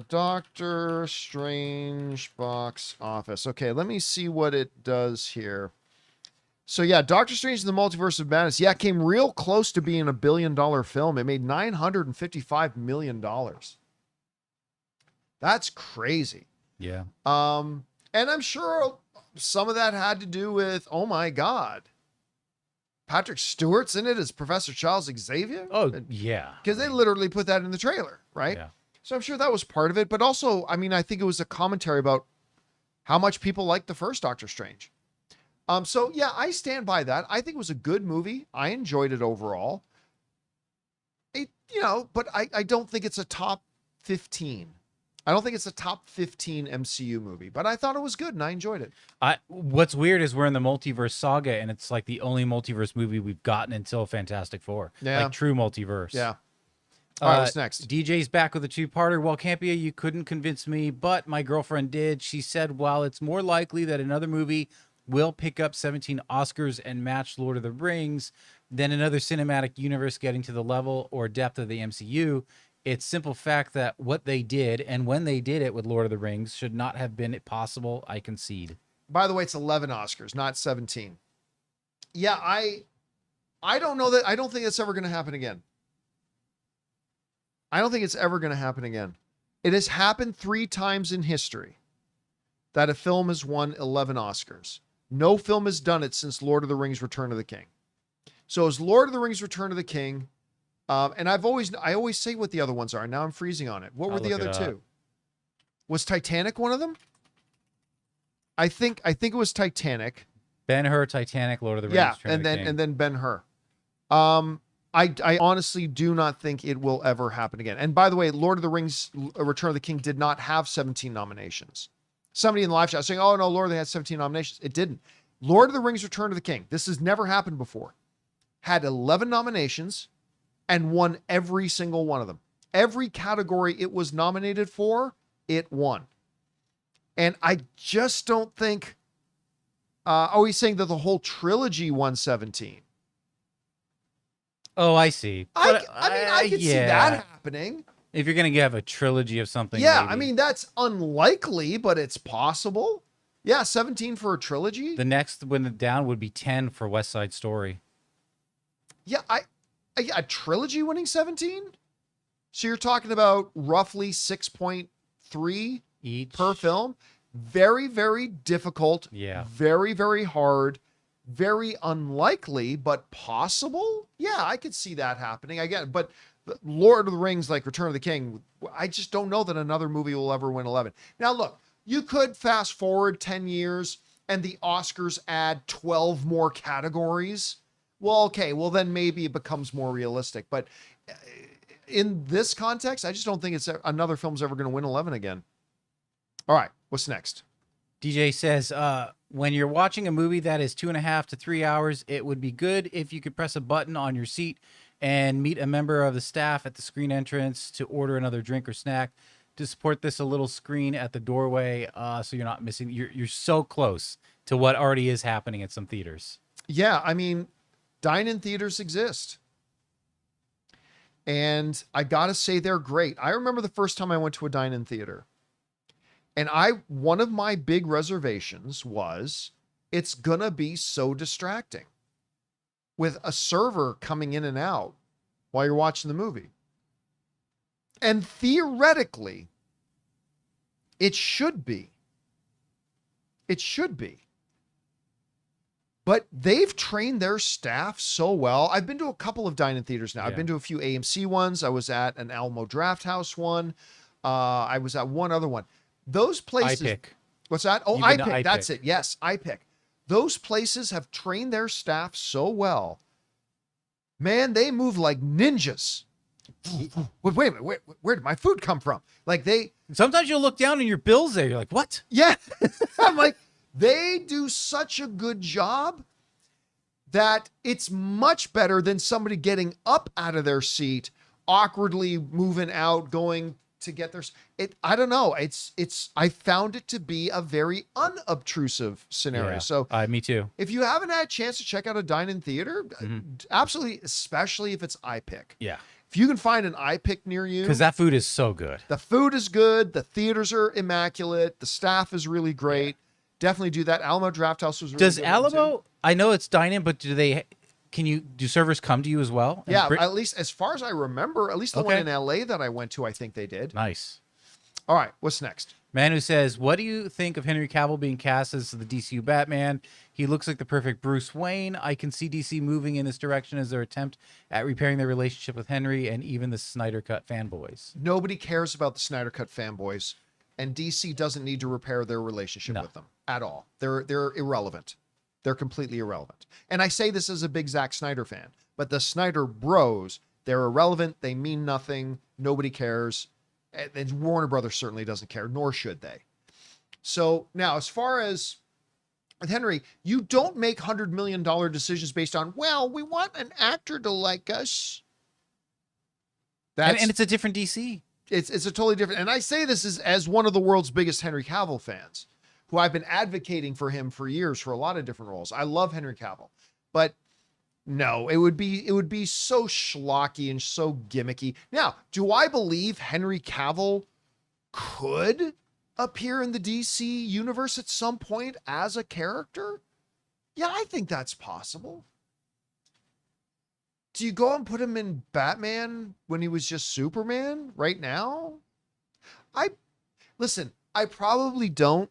Doctor Strange box office. Okay, let me see what it does here. So yeah, Doctor Strange and the Multiverse of Madness. Yeah, it came real close to being $1 billion film. It made $955 million. That's crazy. Yeah. And I'm sure some of that had to do with, oh my God, Patrick Stewart's in it as Professor Charles Xavier. Oh, yeah. Because they literally put that in the trailer, right? Yeah. So I'm sure that was part of it. But also, I mean, I think it was a commentary about how much people liked the first Doctor Strange. So yeah, I stand by that. I think it was a good movie. I enjoyed it overall. But I don't think it's a top 15. I don't think it's a top 15 MCU movie, but I thought it was good and I enjoyed it. What's weird is we're in the multiverse saga, and it's like the only multiverse movie we've gotten until Fantastic Four. Yeah. Like true multiverse. Yeah. All right, what's next? DJ's back with a 2-parter. Well, Campea, you couldn't convince me, but my girlfriend did. She said, while it's more likely that another movie will pick up 17 Oscars and match Lord of the Rings than another cinematic universe getting to the level or depth of the MCU, it's simple fact that what they did and when they did it with Lord of the Rings should not have been possible. I concede. By the way, it's 11 Oscars, not 17. Yeah, I don't know that. I don't think it's ever going to happen again. I don't think it's ever going to happen again. It has happened 3 times in history that a film has won 11 Oscars. No film has done it since Lord of the Rings: Return of the King. So as Lord of the Rings: Return of the King, and I always say what the other ones are. Now I'm freezing on it. What were the other 2? Was Titanic one of them? I think it was Titanic. Ben-Hur, Titanic, Lord of the Rings. Yeah, Return of the King. and then Ben-Hur. I honestly do not think it will ever happen again. And by the way, Lord of the Rings: Return of the King did not have 17 nominations. Somebody in the live chat saying, "Oh no, Lord, they had 17 nominations." It didn't. Lord of the Rings: Return of the King. This has never happened before. Had 11 nominations, and won every single one of them. Every category it was nominated for, it won. And I just don't think, he's saying that the whole trilogy won 17. Oh, I see. I mean, I could see that happening. If you're going to have a trilogy of something. Yeah, maybe. I mean, that's unlikely, but it's possible. Yeah, 17 for a trilogy. The next one down would be 10 for West Side Story. Yeah, a trilogy winning 17? So you're talking about roughly 6.3 each per film. Very, very difficult. Yeah. Very, very hard. Very unlikely, but possible. Yeah, I could see that happening. Again, but Lord of the Rings, like Return of the King, I just don't know that another movie will ever win 11. Now, look, you could fast forward 10 years and the Oscars add 12 more categories. Well, okay, well, then maybe it becomes more realistic. But in this context, I just don't think it's another film's ever going to win 11 again. All right, what's next? DJ says, when you're watching a movie that is 2.5 to 3 hours, it would be good if you could press a button on your seat and meet a member of the staff at the screen entrance to order another drink or snack. To support this, a little screen at the doorway, so you're not missing. You're so close to what already is happening at some theaters. Yeah, I mean, dine-in theaters exist. And I got to say they're great. I remember the first time I went to a dine-in theater. And one of my big reservations was it's going to be so distracting with a server coming in and out while you're watching the movie. And theoretically, it should be. It should be. But they've trained their staff so well. I've been to a couple of dine-in theaters now. Yeah. I've been to a few AMC ones. I was at an Alamo Draft House one. I was at one other one. Those places. iPick. What's that? Oh, You've been to iPick. That's iPick. it. Yes, iPick. Those places have trained their staff so well. Man, they move like ninjas. Wait a minute. Where did my food come from? Like Sometimes you'll look down and your bill's there. You're like, what? yeah. I'm like, they do such a good job that it's much better than somebody getting up out of their seat, awkwardly moving out, going to get their, I don't know. I found it to be a very unobtrusive scenario. Yeah. So Me too. if you haven't had a chance to check out a dine-in theater, absolutely, especially if it's iPick. Yeah. If you can find an iPick near you, Because that food is so good. the food is good, the theaters are immaculate, the staff is really great. Definitely do that. Alamo Draft House was really Does good one, too. Alamo, I know it's dine-in, but do servers come to you as well? And Yeah, bring- at least as far as I remember, at least the one Okay. in LA that I went to, I think they did. Nice. All right, what's next? Manu says, what do you think of Henry Cavill being cast as the DCU Batman? He looks like the perfect Bruce Wayne. I can see DC moving in this direction as their attempt at repairing their relationship with Henry and even the Snyder Cut fanboys. Nobody cares about the Snyder Cut fanboys, and DC doesn't need to repair their relationship No. with them at all. They're irrelevant. They're completely irrelevant. And I say this as a big Zack Snyder fan, but the Snyder bros, they're irrelevant. They mean nothing. Nobody cares. And Warner Brothers certainly doesn't care, nor should they. So now, as far as with Henry, you don't make $100 million decisions based on, well, we want an actor to like us. And it's a different DC. It's a totally different. And I say this as one of the world's biggest Henry Cavill fans, who I've been advocating for him for years for a lot of different roles. I love Henry Cavill, but no, it would be so schlocky and so gimmicky. Now, do I believe Henry Cavill could appear in the DC universe at some point as a character? Yeah, I think that's possible. Do you go and put him in Batman when he was just Superman right now? Listen, I probably don't,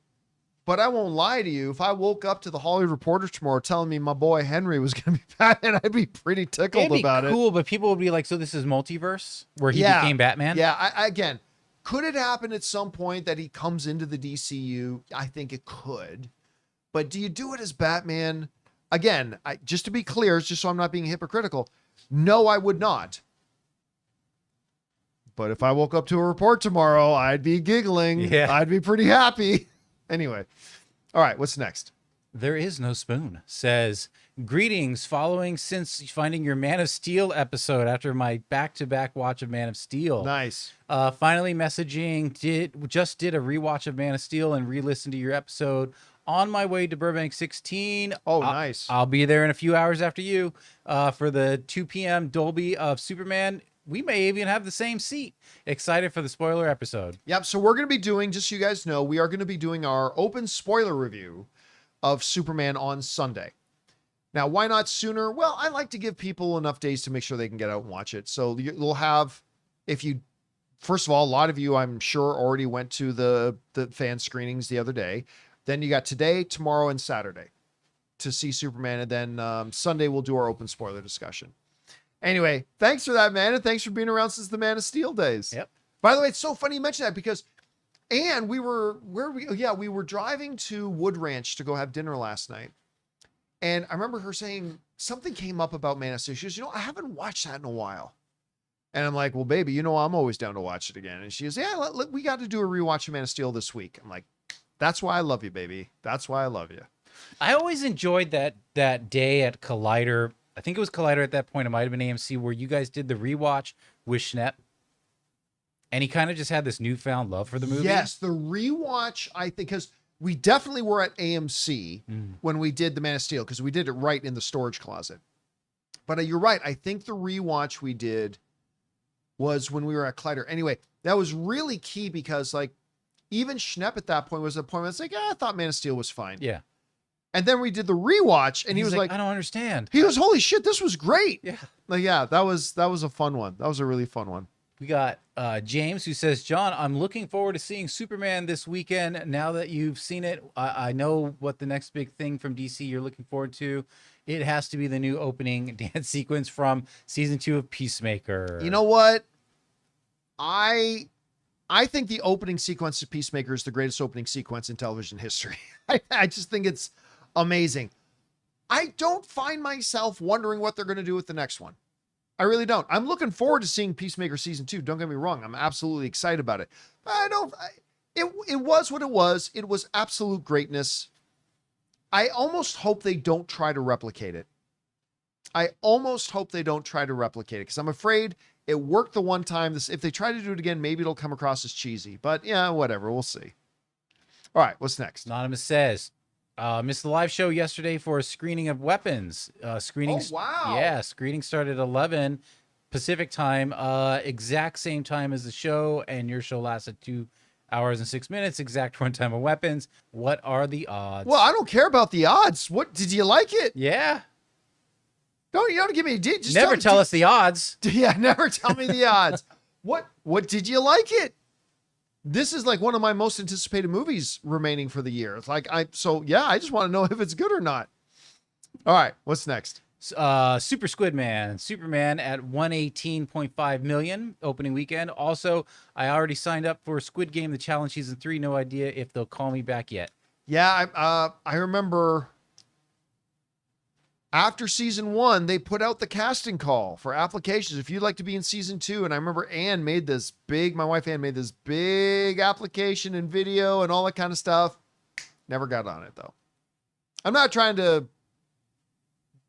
but I won't lie to you. If I woke up to the Hollywood Reporter tomorrow telling me my boy Henry was going to be Batman, I'd be pretty tickled about it. Cool, but people would be like, so this is multiverse where he became Batman? Yeah, again, could it happen at some point that he comes into the DCU? I think it could. But do you do it as Batman? Again, just to be clear, just so I'm not being hypocritical, no, I would not. But if I woke up to a report tomorrow, I'd be giggling. Yeah. I'd be pretty happy. Anyway. All right, what's next? There is no spoon says, greetings following since finding your Man of Steel episode after my back-to-back watch of Man of Steel. Nice. Finally messaging, just did a rewatch of Man of Steel and re-listened to your episode on my way to Burbank 16. Oh, nice. I'll be there in a few hours after you for the 2 p.m. Dolby of Superman. We may even have the same seat. Excited for the spoiler episode. Yep. So we're going to be doing, just so you guys know, we are going to be doing our open spoiler review of Superman on Sunday. Now, why not sooner? Well, I like to give people enough days to make sure they can get out and watch it. So you'll have, first of all, a lot of you, I'm sure, already went to the fan screenings the other day. Then you got today, tomorrow, and Saturday to see Superman. And then Sunday, we'll do our open spoiler discussion. Anyway, thanks for that, man. And thanks for being around since the Man of Steel days. Yep. By the way, it's so funny you mentioned that because we were driving to Wood Ranch to go have dinner last night. And I remember her saying something came up about Man of Steel. She goes, I haven't watched that in a while. And I'm like, well, baby, I'm always down to watch it again. And she goes, yeah, we got to do a rewatch of Man of Steel this week. I'm like, that's why I love you, baby. That's why I love you. I always enjoyed that day at Collider. I think it was Collider at that point. It might have been AMC where you guys did the rewatch with Schnepp. And he kind of just had this newfound love for the movie. Yes, the rewatch, I think, because we definitely were at AMC when we did the Man of Steel, because we did it right in the storage closet. But you're right. I think the rewatch we did was when we were at Collider. Anyway, that was really key because, like, even Schnepp at that point was at the point where it's like, I thought Man of Steel was fine. Yeah. And then we did the rewatch, and he was like, I don't understand. He goes, holy shit, this was great. Yeah. Like, yeah, that was a fun one. That was a really fun one. We got James who says, John, I'm looking forward to seeing Superman this weekend. Now that you've seen it, I know what the next big thing from DC you're looking forward to. It has to be the new opening dance sequence from season 2 of Peacemaker. You know what? I think the opening sequence of Peacemaker is the greatest opening sequence in television history. I just think it's amazing. I don't find myself wondering what they're going to do with the next one. I really don't. I'm looking forward to seeing Peacemaker season 2. Don't get me wrong. I'm absolutely excited about it. But it was what it was. It was absolute greatness. I almost hope they don't try to replicate it. Because I'm afraid it worked the one time. If they try to do it again, maybe it'll come across as cheesy. But yeah, whatever. We'll see. All right, what's next? Anonymous says, missed the live show yesterday for a screening of Weapons. Screenings. Oh, wow. Yeah, screening started at 11 Pacific time, exact same time as the show, and your show lasted 2 hours and 6 minutes, exact runtime of Weapons. What are the odds? Well, I don't care about the odds. What, did you like it? Yeah. You don't give me just never tell us the odds. Yeah, never tell me the odds. What did you like it? This is like one of my most anticipated movies remaining for the year. It's like I just want to know if it's good or not. All right, what's next? Super Squid Man, Superman at 118.5 million opening weekend. Also, I already signed up for Squid Game, the challenge season 3. No idea if they'll call me back yet. Yeah, I remember after season 1, they put out the casting call for applications. If you'd like to be in season 2, and I remember my wife Ann made this big application and video and all that kind of stuff. Never got on it though. I'm not trying to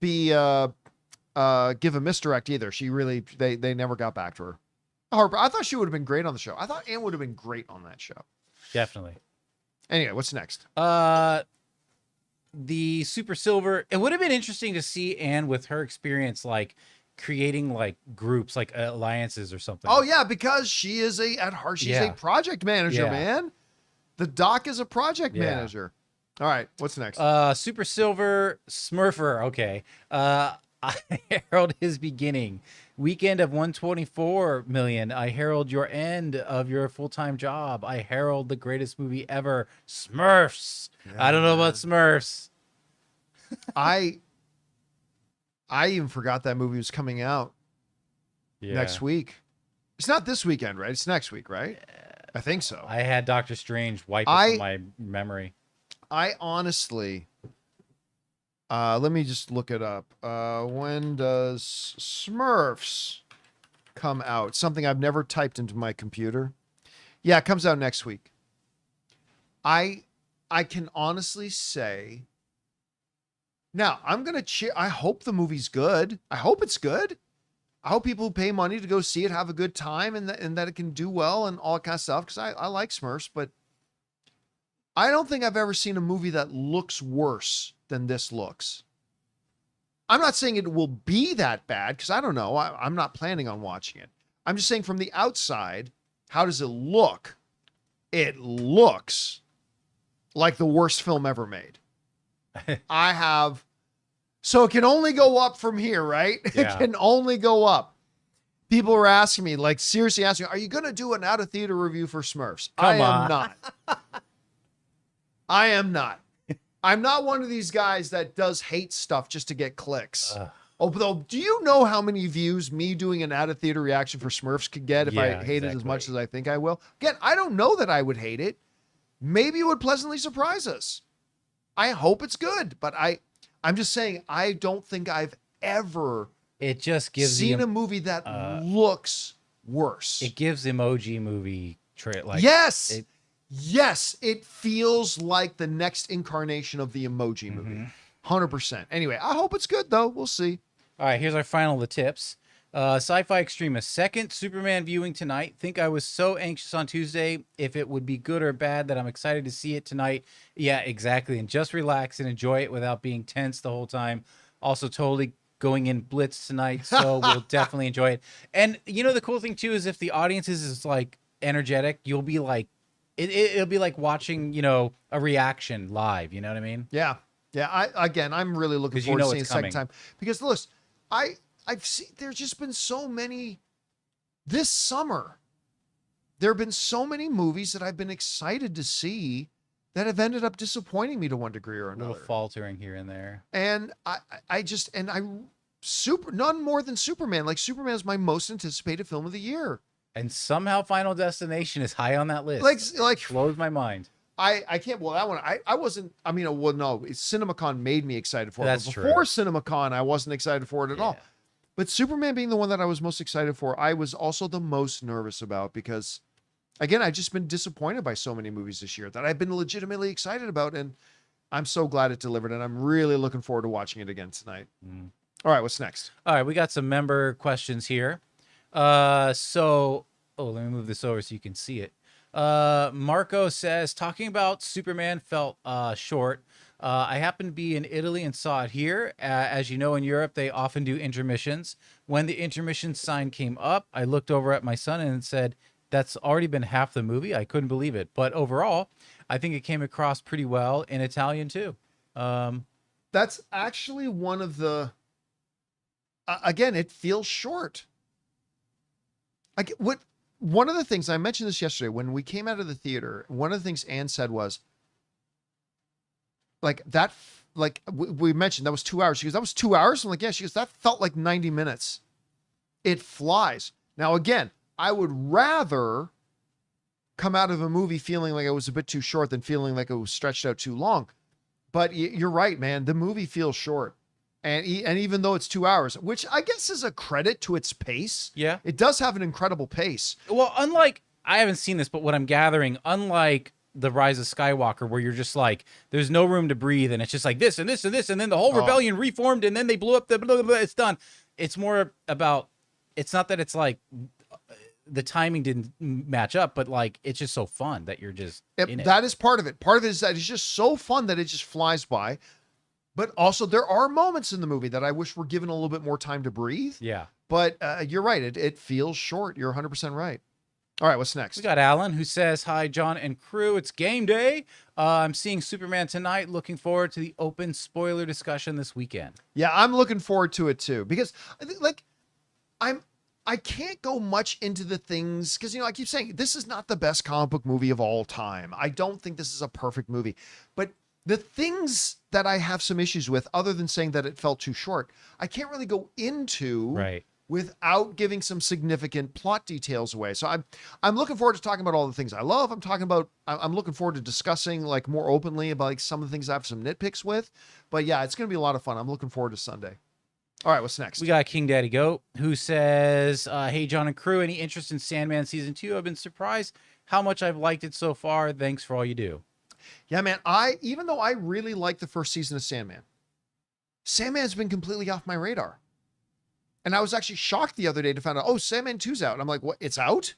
be give a misdirect either. They never got back to her. Harper, I thought she would have been great on the show. I thought Ann would have been great on that show. Definitely. Anyway, what's next? The Super Silver. It would have been interesting to see Anne with her experience, like creating like groups, like alliances or something. Oh yeah, because she is at heart, she's a project manager, man. The Doc is a project manager. All right, what's next? Super Silver Smurfer. Okay. I herald his beginning. Weekend of 124 million. I herald your end of your full-time job. I herald the greatest movie ever, Smurfs. Yeah, I don't know about Smurfs. I even forgot that movie was coming out next week. It's not this weekend, right? It's next week, right? I think so. I had Doctor Strange wipe it from my memory. I honestly, let me just look it up. When does Smurfs come out? Something I've never typed into my computer. Yeah, it comes out next week. I can honestly say Now, I'm going to cheer. I hope the movie's good. I hope it's good. I hope people who pay money to go see it have a good time and that it can do well and all that kind of stuff, because I like Smurfs, but I don't think I've ever seen a movie that looks worse than this looks. I'm not saying it will be that bad, because I don't know. I'm not planning on watching it. I'm just saying from the outside, how does it look? It looks like the worst film ever made. So it can only go up from here, right? Yeah. It can only go up. People were asking me, like seriously asking me, are you going to do an out of theater review for Smurfs? I am not. I am not. I'm not one of these guys that does hate stuff just to get clicks. Although, do you know how many views me doing an out of theater reaction for Smurfs could get if I hate it as much as I think I will? Again, I don't know that I would hate it. Maybe it would pleasantly surprise us. I hope it's good, but I'm just saying, I don't think I've ever seen a movie that looks worse. It gives emoji movie like yes. Yes, it feels like the next incarnation of the emoji movie. 100%. Anyway, I hope it's good, though. We'll see. All right, here's our final the tips. Sci-Fi Extremist, second Superman viewing tonight. Think I was so anxious on Tuesday if it would be good or bad that I'm excited to see it tonight. Yeah, exactly. And just relax and enjoy it without being tense the whole time. Also, totally going in blitz tonight, so we'll definitely enjoy it. And, you know, the cool thing, too, is if the audience is like, energetic, you'll be like, it'll be like watching, you know, a reaction live. You know what I mean? Yeah. Yeah. I'm really looking forward to seeing it second time, because listen, I've seen, there's just been so many this summer. There have been so many movies that I've been excited to see that have ended up disappointing me to one degree or another. A little faltering here and there. And none more than Superman. Like, Superman is my most anticipated film of the year. And somehow Final Destination is high on that list. Like blows my mind. I can't. Well, that one I wasn't. I mean, well, no. CinemaCon made me excited for it. That's but true. Before CinemaCon, I wasn't excited for it at all. But Superman being the one that I was most excited for, I was also the most nervous about, because, again, I've just been disappointed by so many movies this year that I've been legitimately excited about, and I'm so glad it delivered, and I'm really looking forward to watching it again tonight. All right, what's next? All right, we got some member questions here. Let me move this over so you can see it. Marco says, talking about Superman felt short. I happened to be in Italy and saw it here. As you know, in Europe, they often do intermissions. When the intermission sign came up, I looked over at my son and said, that's already been half the movie. I couldn't believe it. But overall, I think it came across pretty well in Italian, too. That's actually one of the... again, it feels short. One of the things, I mentioned this yesterday, when we came out of the theater, one of the things Anne said was, we mentioned that was 2 hours. She goes, that was 2 hours? I'm like, yeah. She goes, that felt like 90 minutes. It flies. Now, again, I would rather come out of a movie feeling like it was a bit too short than feeling like it was stretched out too long. But you're right, man. The movie feels short. And even though it's 2 hours, which I guess is a credit to its pace. Yeah. It does have an incredible pace. Well, I haven't seen this, but what I'm gathering, unlike The Rise of Skywalker, where you're just like, there's no room to breathe, and it's just like this and this and this, and then the whole rebellion reformed, and then they blew up the blah, blah, blah, it's done. It's more about, it's not that it's like the timing didn't match up, but like, it's just so fun that you're just in it. That is part of it. Part of it is that it's just so fun that it just flies by. But also, there are moments in the movie that I wish were given a little bit more time to breathe. Yeah. But you're right. It feels short. You're 100% right. All right, what's next? We got Alan, who says, hi, John and crew. It's game day. I'm seeing Superman tonight. Looking forward to the open spoiler discussion this weekend. Yeah, I'm looking forward to it, too. Because, like, I can't go much into the things, because, you know, I keep saying, this is not the best comic book movie of all time. I don't think this is a perfect movie. But the things that I have some issues with, other than saying that it felt too short, I can't really go into without giving some significant plot details away. So I'm looking forward to talking about all the things I love. I'm looking forward to discussing like more openly about like some of the things I have some nitpicks with. But yeah, it's going to be a lot of fun. I'm looking forward to Sunday. All right, what's next? We got King Daddy Goat, who says, hey, John and crew, any interest in Sandman Season 2? I've been surprised how much I've liked it so far. Thanks for all you do. Yeah, man, even though I really like the first season of Sandman, Sandman's been completely off my radar. And I was actually shocked the other day to find out, oh, Sandman 2's out. And I'm like, what? It's out?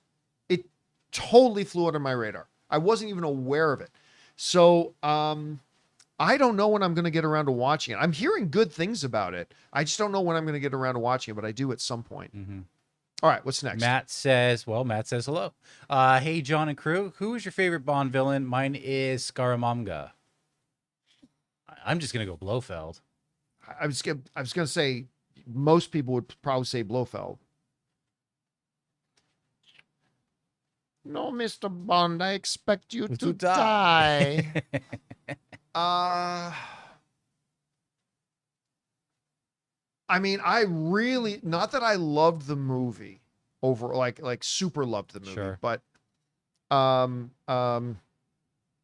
It totally flew under my radar. I wasn't even aware of it. So I don't know when I'm going to get around to watching it. I'm hearing good things about it. I just don't know when I'm going to get around to watching it, but I do at some point. All right, what's next? Matt says hello. Hey, John and crew. Who is your favorite Bond villain? Mine is Scaramanga. I'm just going to go Blofeld. I was going to say most people would probably say Blofeld. No, Mr. Bond, I expect you to die. I mean, I really, not that I loved the movie over, like super loved the movie, Sure. but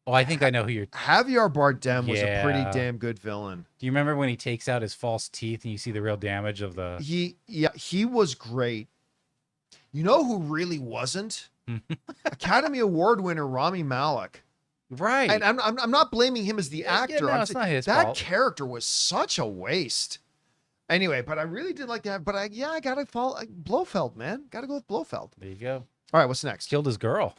Oh, I think I know who you're. Javier Bardem was a pretty damn good villain. Do you remember when he takes out his false teeth and you see the real damage of the? He was great. You know who really wasn't? Academy Award winner Rami Malek. Right. And I'm not blaming him as the actor. No, it's not his that fault. character was such a waste. Anyway, but I really did like that. But I gotta follow Blofeld, man. Gotta go with Blofeld. There you go. All right, what's next? Killed his girl.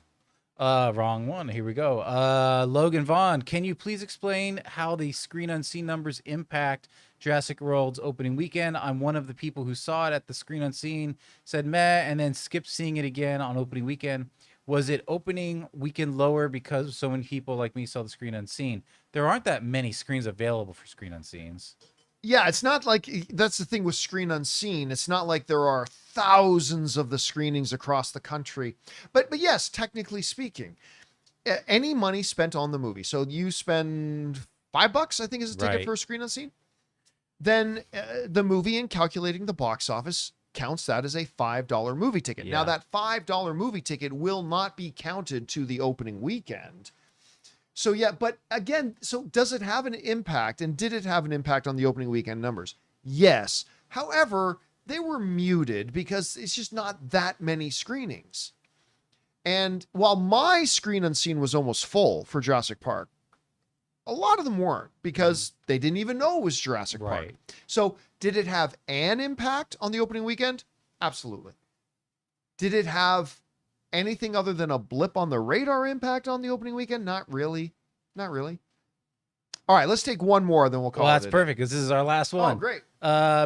Wrong one. Here we go. Logan Vaughn, can you please explain how the screen unseen numbers impact Jurassic World's opening weekend? I'm one of the people who saw it at the screen unseen, said meh, and then skipped seeing it again on opening weekend. Was it opening weekend lower because so many people like me saw the screen unseen? There aren't that many screens available for screen unseens. Yeah, it's not like, that's the thing with screen unseen. It's not like there are thousands of the screenings across the country. But yes, technically speaking, any money spent on the movie. So you spend $5, I think is a ticket for a screen unseen. Then the movie, in calculating the box office, counts that as a $5 movie ticket. Yeah. Now that $5 movie ticket will not be counted to the opening weekend. So yeah, but again, so does it have an impact? And did it have an impact on the opening weekend numbers? Yes. However, they were muted because it's just not that many screenings. And while my screen unseen was almost full for Jurassic Park, a lot of them weren't because they didn't even know it was Jurassic Park. Right. So did it have an impact on the opening weekend? Absolutely. Did it have anything other than a blip on the radar impact on the opening weekend? Not really. Not really. All right, let's take one more, then we'll call it. Well, that's perfect because this is our last one. Oh, great.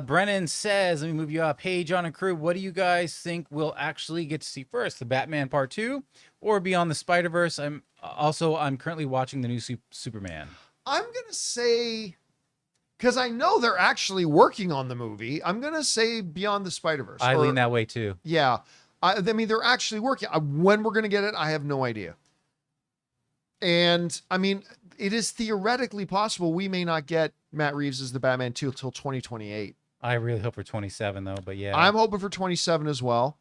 Brennan says, let me move you up. Hey, John and crew, what do you guys think we'll actually get to see first? The Batman Part 2 or Beyond the Spider-Verse? I'm currently watching the new Superman. I'm going to say, because I know they're actually working on the movie, I'm going to say Beyond the Spider-Verse. I lean that way too. Yeah. I mean, they're actually working. When we're going to get it, I have no idea. And I mean, it is theoretically possible we may not get Matt Reeves as the Batman 2 until 2028. I really hope for 27 though, but yeah. I'm hoping for 27 as well.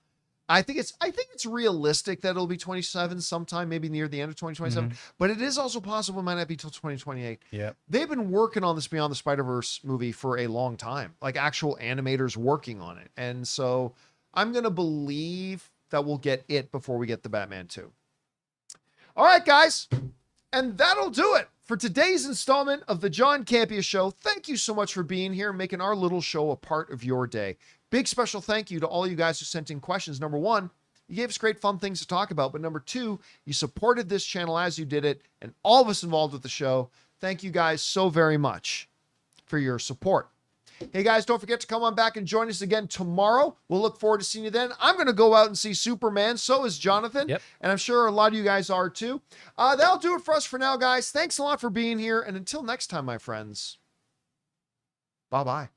I think it's realistic that it'll be 27 sometime, maybe near the end of 2027. But it is also possible it might not be till 2028. Yeah. They've been working on this Beyond the Spider-Verse movie for a long time, like actual animators working on it. And so I'm going to believe that we'll get it before we get the Batman 2. All right, guys. And that'll do it for today's installment of the John Campea Show. Thank you so much for being here and making our little show a part of your day. Big special thank you to all you guys who sent in questions. Number one, you gave us great fun things to talk about. But number two, you supported this channel as you did it and all of us involved with the show. Thank you guys so very much for your support. Hey guys, don't forget to come on back and join us again tomorrow. We'll look forward to seeing you then. I'm going to go out and see Superman. So is Jonathan. Yep. And I'm sure a lot of you guys are too. That'll do it for us for now, guys. Thanks a lot for being here. And until next time, my friends, bye-bye.